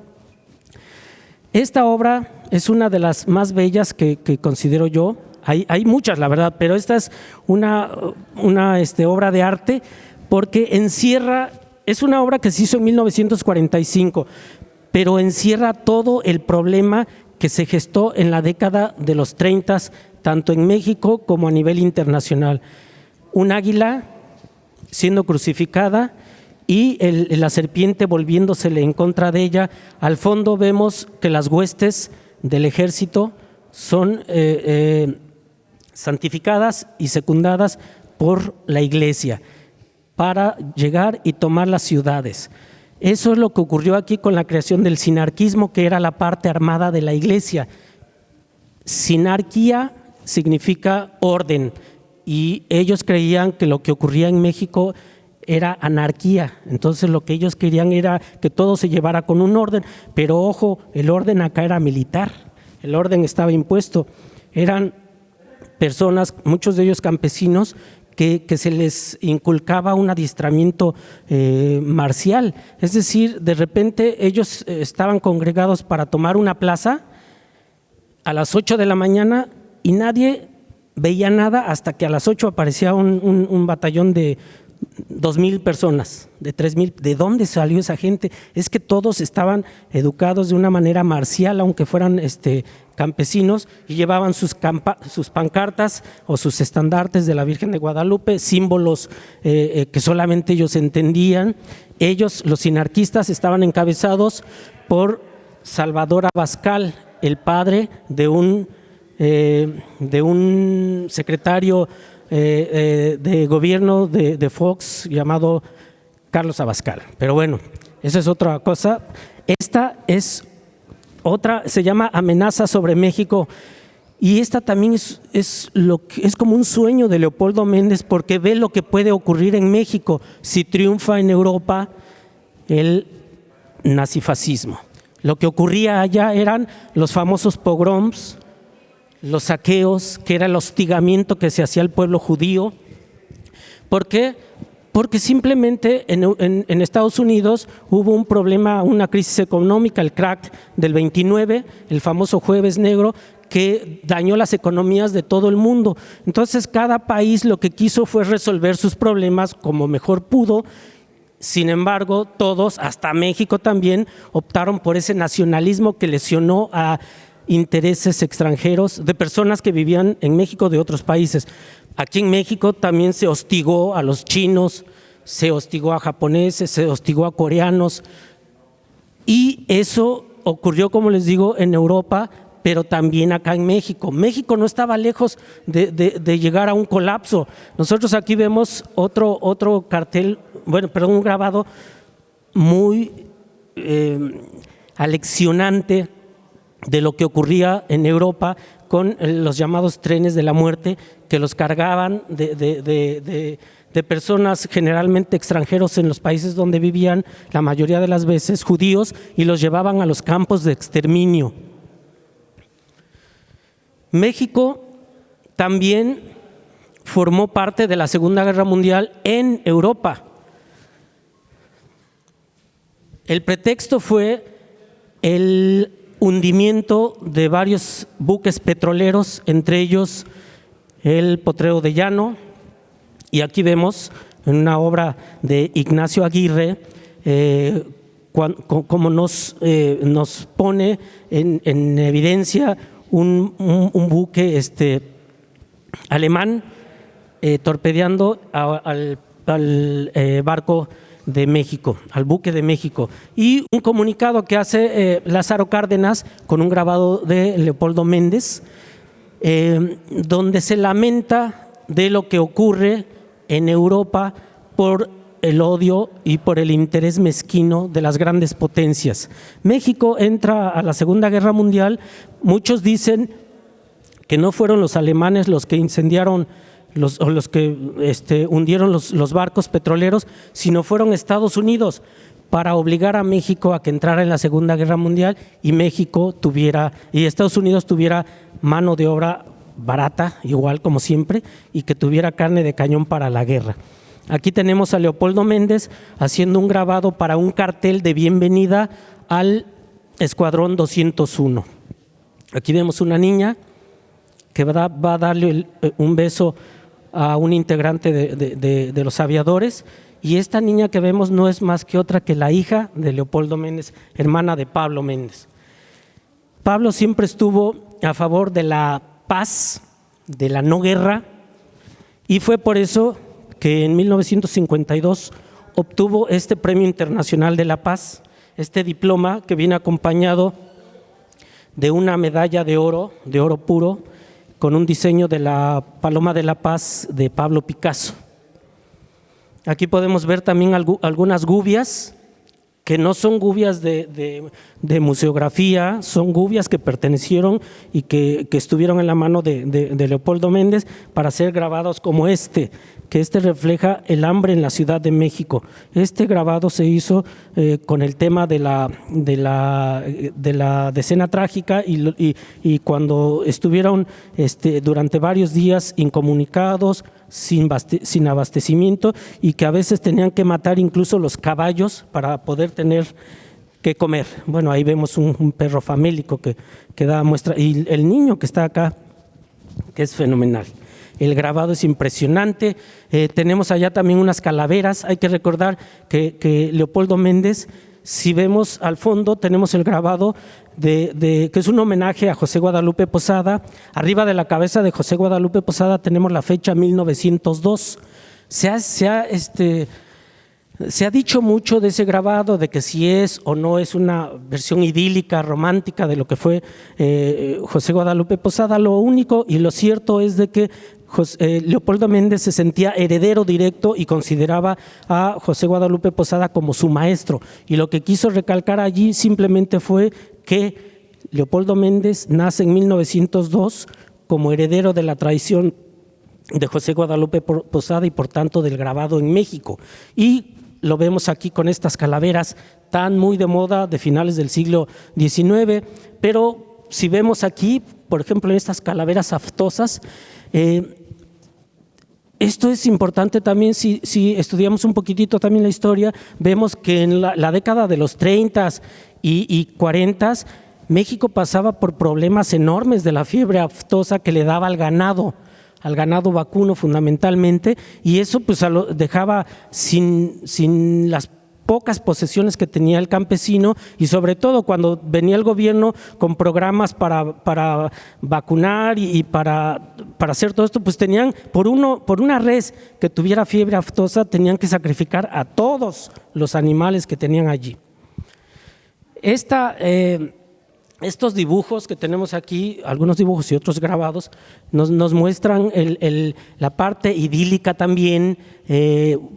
Esta obra es una de las más bellas que considero yo. Hay muchas, la verdad, pero esta es una obra de arte porque encierra, es una obra que se hizo en 1945, pero encierra todo el problema que se gestó en la década de los 30, tanto en México como a nivel internacional. Un águila siendo crucificada y la serpiente volviéndosele en contra de ella. Al fondo vemos que las huestes del ejército son santificadas y secundadas por la iglesia para llegar y tomar las ciudades. Eso es lo que ocurrió aquí con la creación del sinarquismo, que era la parte armada de la iglesia. Sinarquía significa orden, y ellos creían que lo que ocurría en México era anarquía. Entonces lo que ellos querían era que todo se llevara con un orden, pero ojo, el orden acá era militar, el orden estaba impuesto. Eran personas, muchos de ellos campesinos, que se les inculcaba un adiestramiento marcial. Es decir, de repente ellos estaban congregados para tomar una plaza a las 8 de la mañana y nadie veía nada hasta que a las 8 aparecía un batallón de 2,000 personas, de 3,000. ¿De dónde salió esa gente? Es que todos estaban educados de una manera marcial, aunque fueran campesinos, y llevaban sus pancartas o sus estandartes de la Virgen de Guadalupe, símbolos que solamente ellos entendían. Ellos, los sinarquistas, estaban encabezados por Salvador Abascal, el padre de un secretario de gobierno de Fox llamado Carlos Abascal. Pero bueno, esa es otra cosa. Esta es otra, se llama Amenaza sobre México, y esta también es como un sueño de Leopoldo Méndez, porque ve lo que puede ocurrir en México si triunfa en Europa el nazifascismo. Lo que ocurría allá eran los famosos pogroms, los saqueos, que era el hostigamiento que se hacía al pueblo judío. ¿Por qué? Porque simplemente en Estados Unidos hubo un problema, una crisis económica, el crack del 29, el famoso Jueves Negro, que dañó las economías de todo el mundo. Entonces cada país lo que quiso fue resolver sus problemas como mejor pudo. Sin embargo, todos, hasta México también, optaron por ese nacionalismo que lesionó a intereses extranjeros de personas que vivían en México de otros países. Aquí en México también se hostigó a los chinos, se hostigó a japoneses, se hostigó a coreanos, y eso ocurrió, como les digo, en Europa, pero también acá en México. México no estaba lejos de llegar a un colapso. Nosotros aquí vemos otro cartel, un grabado muy aleccionante de lo que ocurría en Europa con los llamados trenes de la muerte, que los cargaban de personas generalmente extranjeros en los países donde vivían, la mayoría de las veces judíos, y los llevaban a los campos de exterminio. México también formó parte de la Segunda Guerra Mundial en Europa. El pretexto fue el hundimiento de varios buques petroleros, entre ellos El potrero de llano, y aquí vemos en una obra de Ignacio Aguirre como nos pone en evidencia un buque alemán torpedeando al barco de México, al buque de México, y un comunicado que hace Lázaro Cárdenas con un grabado de Leopoldo Méndez, donde se lamenta de lo que ocurre en Europa por el odio y por el interés mezquino de las grandes potencias. México entra a la Segunda Guerra Mundial. Muchos dicen que no fueron los alemanes los que incendiaron los que hundieron los barcos petroleros, sino fueron Estados Unidos para obligar a México a que entrara en la Segunda Guerra Mundial y Estados Unidos tuviera mano de obra barata, igual como siempre, y que tuviera carne de cañón para la guerra. Aquí tenemos a Leopoldo Méndez haciendo un grabado para un cartel de bienvenida al Escuadrón 201. Aquí vemos una niña que va a darle un beso a un integrante de los aviadores, y esta niña que vemos no es más que otra que la hija de Leopoldo Méndez, hermana de Pablo Méndez. Pablo siempre estuvo a favor de la paz, de la no guerra, y fue por eso que en 1952 obtuvo este Premio Internacional de la Paz, este diploma que viene acompañado de una medalla de oro puro, con un diseño de la Paloma de la Paz de Pablo Picasso. Aquí podemos ver también algunas gubias, que no son gubias de museografía, son gubias que pertenecieron y que estuvieron en la mano de Leopoldo Méndez para ser grabados como que refleja el hambre en la Ciudad de México. Este grabado se hizo con el tema de la decena trágica y cuando estuvieron durante varios días incomunicados, sin abastecimiento, y que a veces tenían que matar incluso los caballos para poder tener que comer. Bueno, ahí vemos un perro famélico que da muestra, y el niño que está acá, que es fenomenal. El grabado es impresionante. Tenemos allá también unas calaveras. Hay que recordar que Leopoldo Méndez, si vemos al fondo, tenemos el grabado que es un homenaje a José Guadalupe Posada. Arriba de la cabeza de José Guadalupe Posada tenemos la fecha 1902. Se ha dicho mucho de ese grabado, de que si es o no es una versión idílica, romántica de lo que fue José Guadalupe Posada. Lo único y lo cierto es de que Leopoldo Méndez se sentía heredero directo y consideraba a José Guadalupe Posada como su maestro. Y lo que quiso recalcar allí simplemente fue que Leopoldo Méndez nace en 1902 como heredero de la tradición de José Guadalupe Posada y por tanto del grabado en México. Y lo vemos aquí con estas calaveras tan muy de moda de finales del siglo XIX, pero si vemos aquí, por ejemplo, en estas calaveras aftosas, esto es importante también. Si estudiamos un poquitito también la historia, vemos que en la década de los 30 y 40 México pasaba por problemas enormes de la fiebre aftosa que le daba al ganado vacuno fundamentalmente, y eso pues dejaba sin las pocas posesiones que tenía el campesino, y sobre todo cuando venía el gobierno con programas para vacunar y para hacer todo esto, pues tenían por una res que tuviera fiebre aftosa, tenían que sacrificar a todos los animales que tenían allí. Estos dibujos que tenemos aquí, algunos dibujos y otros grabados, nos muestran la parte idílica también,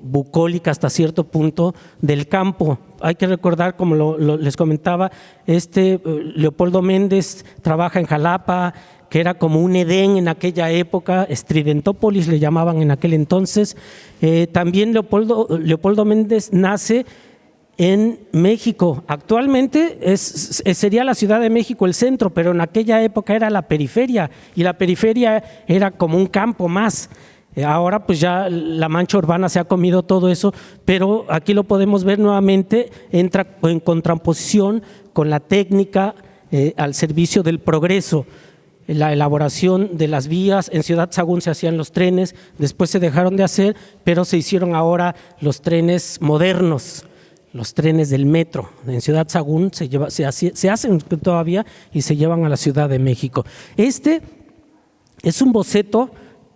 bucólica hasta cierto punto, del campo. Hay que recordar, como les comentaba, Leopoldo Méndez trabaja en Jalapa, que era como un Edén en aquella época, Estridentópolis le llamaban en aquel entonces. También Leopoldo Méndez nace en México. Actualmente sería la Ciudad de México el centro, pero en aquella época era la periferia, y la periferia era como un campo más. Ahora pues ya la mancha urbana se ha comido todo eso, pero aquí lo podemos ver nuevamente, entra en contraposición con la técnica al servicio del progreso. la elaboración de las vías. En Ciudad Sagún se hacían los trenes, después se dejaron de hacer, pero se hicieron ahora los trenes modernos, los trenes del metro. En Ciudad Sagún se hacen todavía y se llevan a la Ciudad de México. Este es un boceto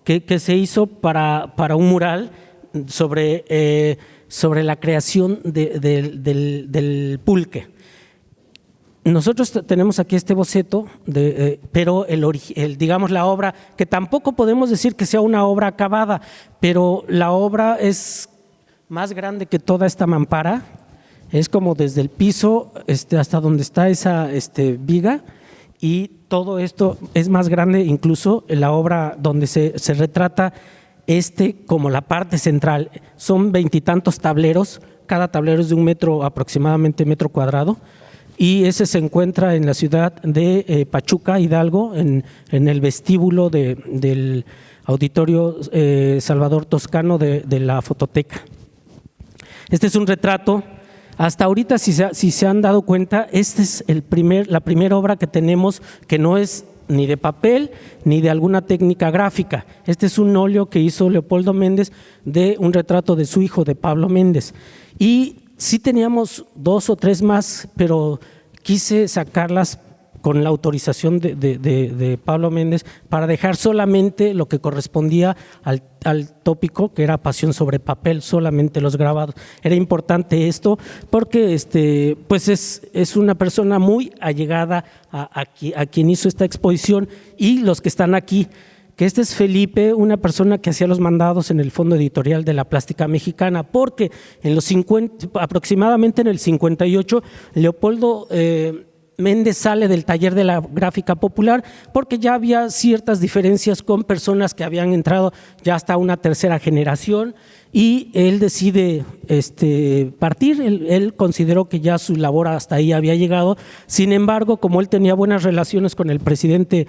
que se hizo para un mural sobre la creación del pulque. Nosotros tenemos aquí este boceto, pero digamos la obra, que tampoco podemos decir que sea una obra acabada, pero la obra es más grande que toda esta mampara, es como desde el piso hasta donde está esa viga, y todo esto es más grande, incluso la obra donde se retrata como la parte central. Son 20 y tantos tableros, cada tablero es de 1 metro, aproximadamente metro cuadrado, y ese se encuentra en la ciudad de Pachuca, Hidalgo, en el vestíbulo del Auditorio Salvador Toscano de la Fototeca. Este es un retrato. Hasta ahorita, si se han dado cuenta, esta es la primera obra que tenemos que no es ni de papel ni de alguna técnica gráfica. Este es un óleo que hizo Leopoldo Méndez de un retrato de su hijo, de Pablo Méndez. Y sí teníamos 2 o 3 más, pero quise sacarlas con la autorización de Pablo Méndez para dejar solamente lo que correspondía al tópico, que era Pasión sobre papel, solamente los grabados. Era importante esto porque pues es una persona muy allegada a quien hizo esta exposición y los que están aquí, que este es Felipe, una persona que hacía los mandados en el Fondo Editorial de la Plástica Mexicana, porque aproximadamente en el 58, Leopoldo Méndez sale del taller de la gráfica popular porque ya había ciertas diferencias con personas que habían entrado ya hasta una tercera generación, y él decide partir. Él consideró que ya su labor hasta ahí había llegado. Sin embargo, como él tenía buenas relaciones con el presidente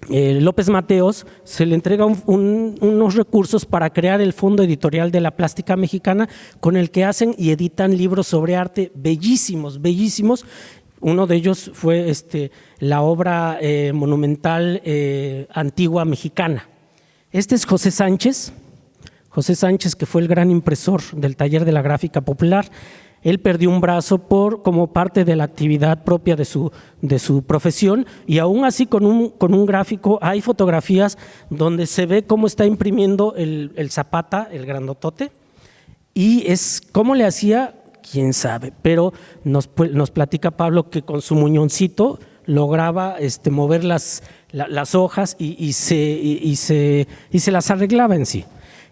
López Mateos, se le entrega unos recursos para crear el Fondo Editorial de la Plástica Mexicana, con el que hacen y editan libros sobre arte bellísimos, bellísimos. Uno de ellos fue la obra monumental antigua mexicana. Este es José Sánchez, que fue el gran impresor del taller de la gráfica popular. Él perdió un brazo como parte de la actividad propia de su profesión, y aún así con un gráfico hay fotografías donde se ve cómo está imprimiendo el Zapata, el grandotote, y cómo le hacía, quién sabe, pero nos platica Pablo que con su muñoncito lograba mover las hojas y se las arreglaba en sí.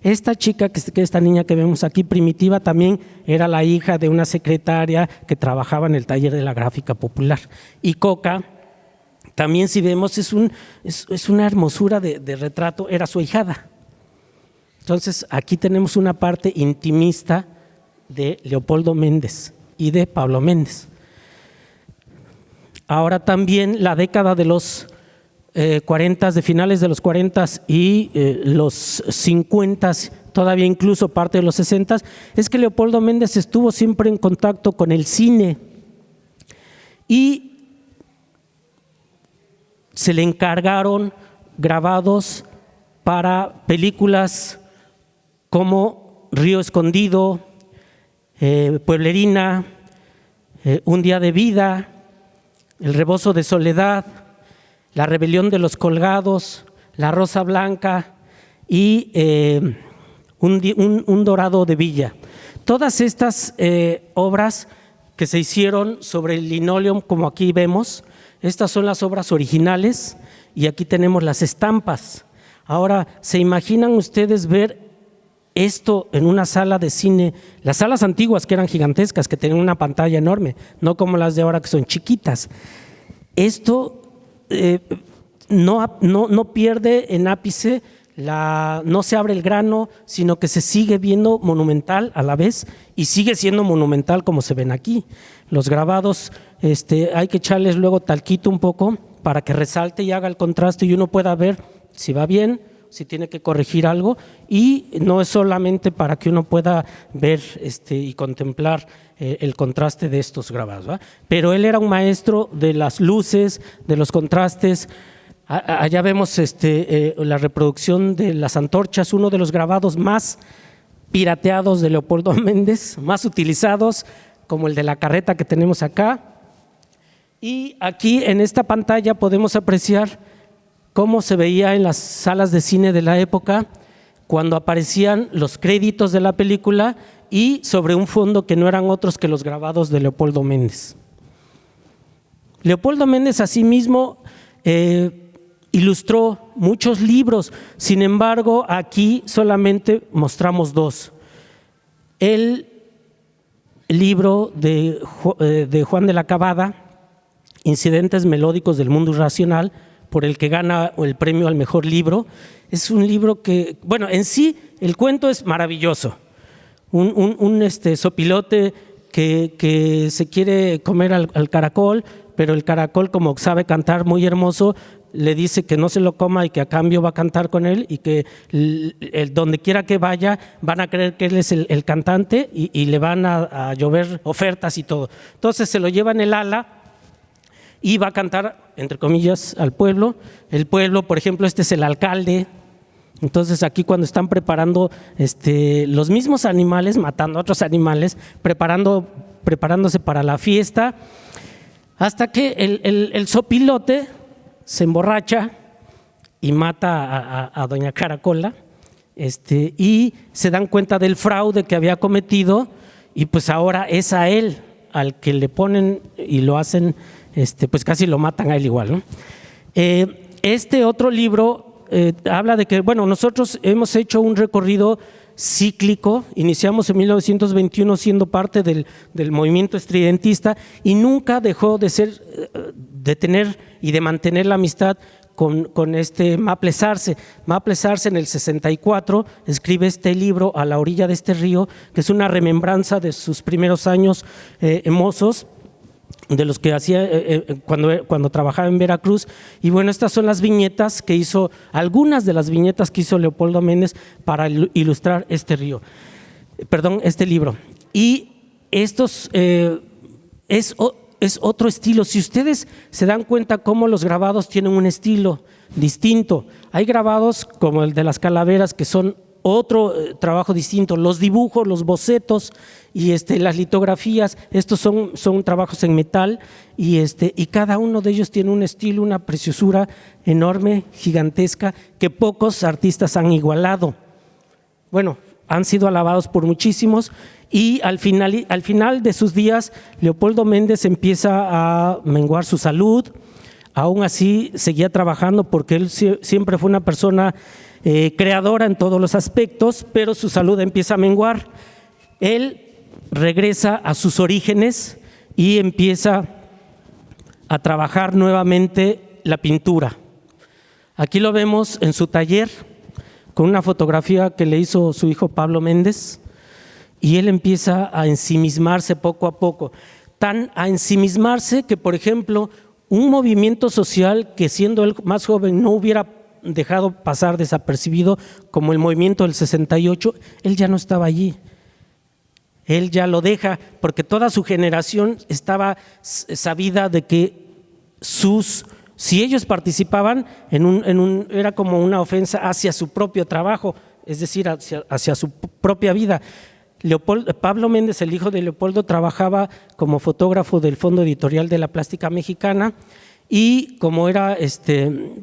Esta chica, esta niña que vemos aquí, Primitiva, también era la hija de una secretaria que trabajaba en el taller de la gráfica popular. Y Coca, también, si vemos, es una hermosura de retrato, era su ahijada. Entonces, aquí tenemos una parte intimista de Leopoldo Méndez y de Pablo Méndez. Ahora también la década de los 40, de finales de los 40 y los 50, todavía incluso parte de los 60, es que Leopoldo Méndez estuvo siempre en contacto con el cine y se le encargaron grabados para películas como Río Escondido, Pueblerina, Un día de vida, El rebozo de soledad, La rebelión de los colgados, La rosa blanca y un dorado de Villa. Todas estas obras que se hicieron sobre el linoleum, como aquí vemos, estas son las obras originales y aquí tenemos las estampas. Ahora, ¿se imaginan ustedes ver esto en una sala de cine? Las salas antiguas, que eran gigantescas, que tenían una pantalla enorme, no como las de ahora que son chiquitas. Esto no pierde en ápice, no se abre el grano, sino que se sigue viendo monumental a la vez y sigue siendo monumental como se ven aquí. Los grabados hay que echarles luego talquito un poco para que resalte y haga el contraste y uno pueda ver si va bien si tiene que corregir algo, y no es solamente para que uno pueda ver y contemplar el contraste de estos grabados, ¿va? Pero él era un maestro de las luces, de los contrastes. Allá vemos la reproducción de las antorchas, uno de los grabados más pirateados de Leopoldo Méndez, más utilizados, como el de la carreta que tenemos acá. Y aquí en esta pantalla podemos apreciar cómo se veía en las salas de cine de la época cuando aparecían los créditos de la película y sobre un fondo que no eran otros que los grabados de Leopoldo Méndez. Leopoldo Méndez asimismo ilustró muchos libros, sin embargo aquí solamente mostramos dos. El libro de Juan de la Cabada, Incidentes melódicos del mundo irracional, por el que gana el premio al mejor libro. Es un libro que, bueno, en sí el cuento es maravilloso. Un sopilote que se quiere comer al caracol, pero el caracol, como sabe cantar muy hermoso, le dice que no se lo coma y que a cambio va a cantar con él, y que donde quiera que vaya van a creer que él es el cantante y le van a llover ofertas y todo. Entonces se lo lleva en el ala y va a cantar, entre comillas, al pueblo. El pueblo, por ejemplo, este es el alcalde. Entonces aquí cuando están preparando los mismos animales, matando a otros animales, preparándose para la fiesta, hasta que el sopilote se emborracha y mata a doña Caracola, y se dan cuenta del fraude que había cometido, y pues ahora es a él al que le ponen y lo hacen, pues casi lo matan a él igual, ¿no? Este otro libro habla de que, bueno, nosotros hemos hecho un recorrido cíclico. Iniciamos en 1921 siendo parte del movimiento estridentista y nunca dejó de tener y de mantener la amistad con Maples Arce. Maples Arce en el 64 escribe este libro, A la orilla de este río, que es una remembranza de sus primeros años mozos, de los que hacía cuando trabajaba en Veracruz. Y bueno, estas son las viñetas que hizo, algunas de las viñetas que hizo Leopoldo Méndez para ilustrar este libro. Y estos es otro estilo. Si ustedes se dan cuenta cómo los grabados tienen un estilo distinto, hay grabados como el de las calaveras que son otro trabajo distinto, los dibujos, los bocetos y las litografías, estos son trabajos en metal, y cada uno de ellos tiene un estilo, una preciosura enorme, gigantesca, que pocos artistas han igualado. Bueno, han sido alabados por muchísimos, y al final de sus días Leopoldo Méndez empieza a menguar su salud. Aún así seguía trabajando porque él siempre fue una persona creadora en todos los aspectos, pero su salud empieza a menguar. Él regresa a sus orígenes y empieza a trabajar nuevamente la pintura. Aquí lo vemos en su taller con una fotografía que le hizo su hijo Pablo Méndez, y él empieza a ensimismarse poco a poco, tan a ensimismarse que, por ejemplo, un movimiento social que siendo él más joven no hubiera dejado pasar desapercibido, como el movimiento del 68, él ya no estaba allí. Él ya lo deja porque toda su generación estaba sabida de que si ellos participaban era como una ofensa hacia su propio trabajo, es decir, hacia su propia vida. Pablo Méndez, el hijo de Leopoldo, trabajaba como fotógrafo del Fondo Editorial de la Plástica Mexicana, y como era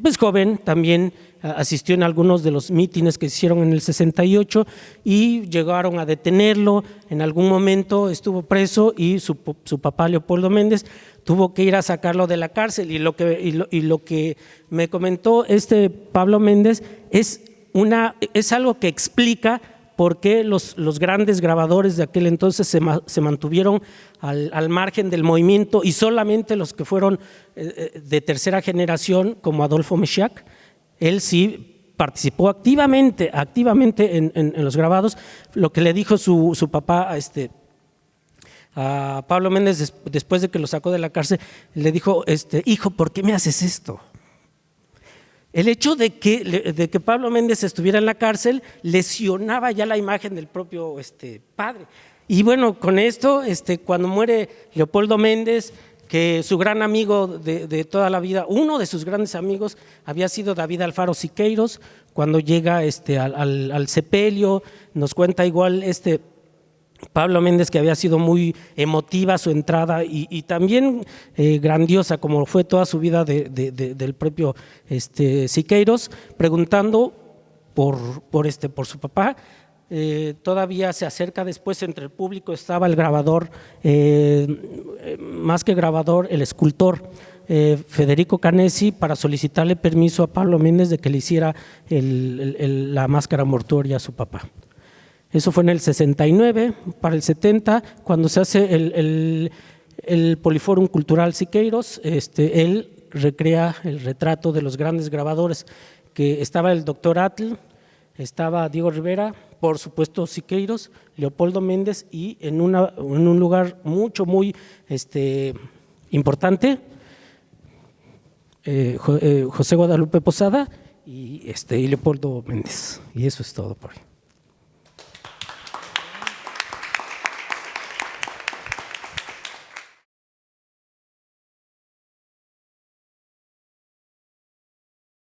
pues joven, también asistió en algunos de los mítines que se hicieron en el 68 y llegaron a detenerlo. En algún momento estuvo preso y su papá Leopoldo Méndez tuvo que ir a sacarlo de la cárcel, y lo que me comentó Pablo Méndez es algo que explica por qué los grandes grabadores de aquel entonces se mantuvieron al margen del movimiento, y solamente los que fueron de tercera generación, como Adolfo Mechac, él sí participó activamente en los grabados. Lo que le dijo su papá a Pablo Méndez después de que lo sacó de la cárcel, le dijo: hijo, ¿por qué me haces esto? El hecho de que Pablo Méndez estuviera en la cárcel lesionaba ya la imagen del propio padre. Y bueno, con esto, cuando muere Leopoldo Méndez, que su gran amigo de toda la vida, uno de sus grandes amigos, había sido David Alfaro Siqueiros, cuando llega al sepelio, nos cuenta igual Pablo Méndez que había sido muy emotiva su entrada y también grandiosa, como fue toda su vida del propio Siqueiros, preguntando por su papá. Todavía se acerca después, entre el público estaba el grabador, más que grabador, el escultor Federico Canesi, para solicitarle permiso a Pablo Méndez de que le hiciera la máscara mortuoria a su papá. Eso fue en el 69, para el 70, cuando se hace el Poliforum Cultural Siqueiros, él recrea el retrato de los grandes grabadores, que estaba el doctor Atl, estaba Diego Rivera, por supuesto Siqueiros, Leopoldo Méndez y en un lugar muy importante, José Guadalupe Posada y Leopoldo Méndez. Y eso es todo por hoy.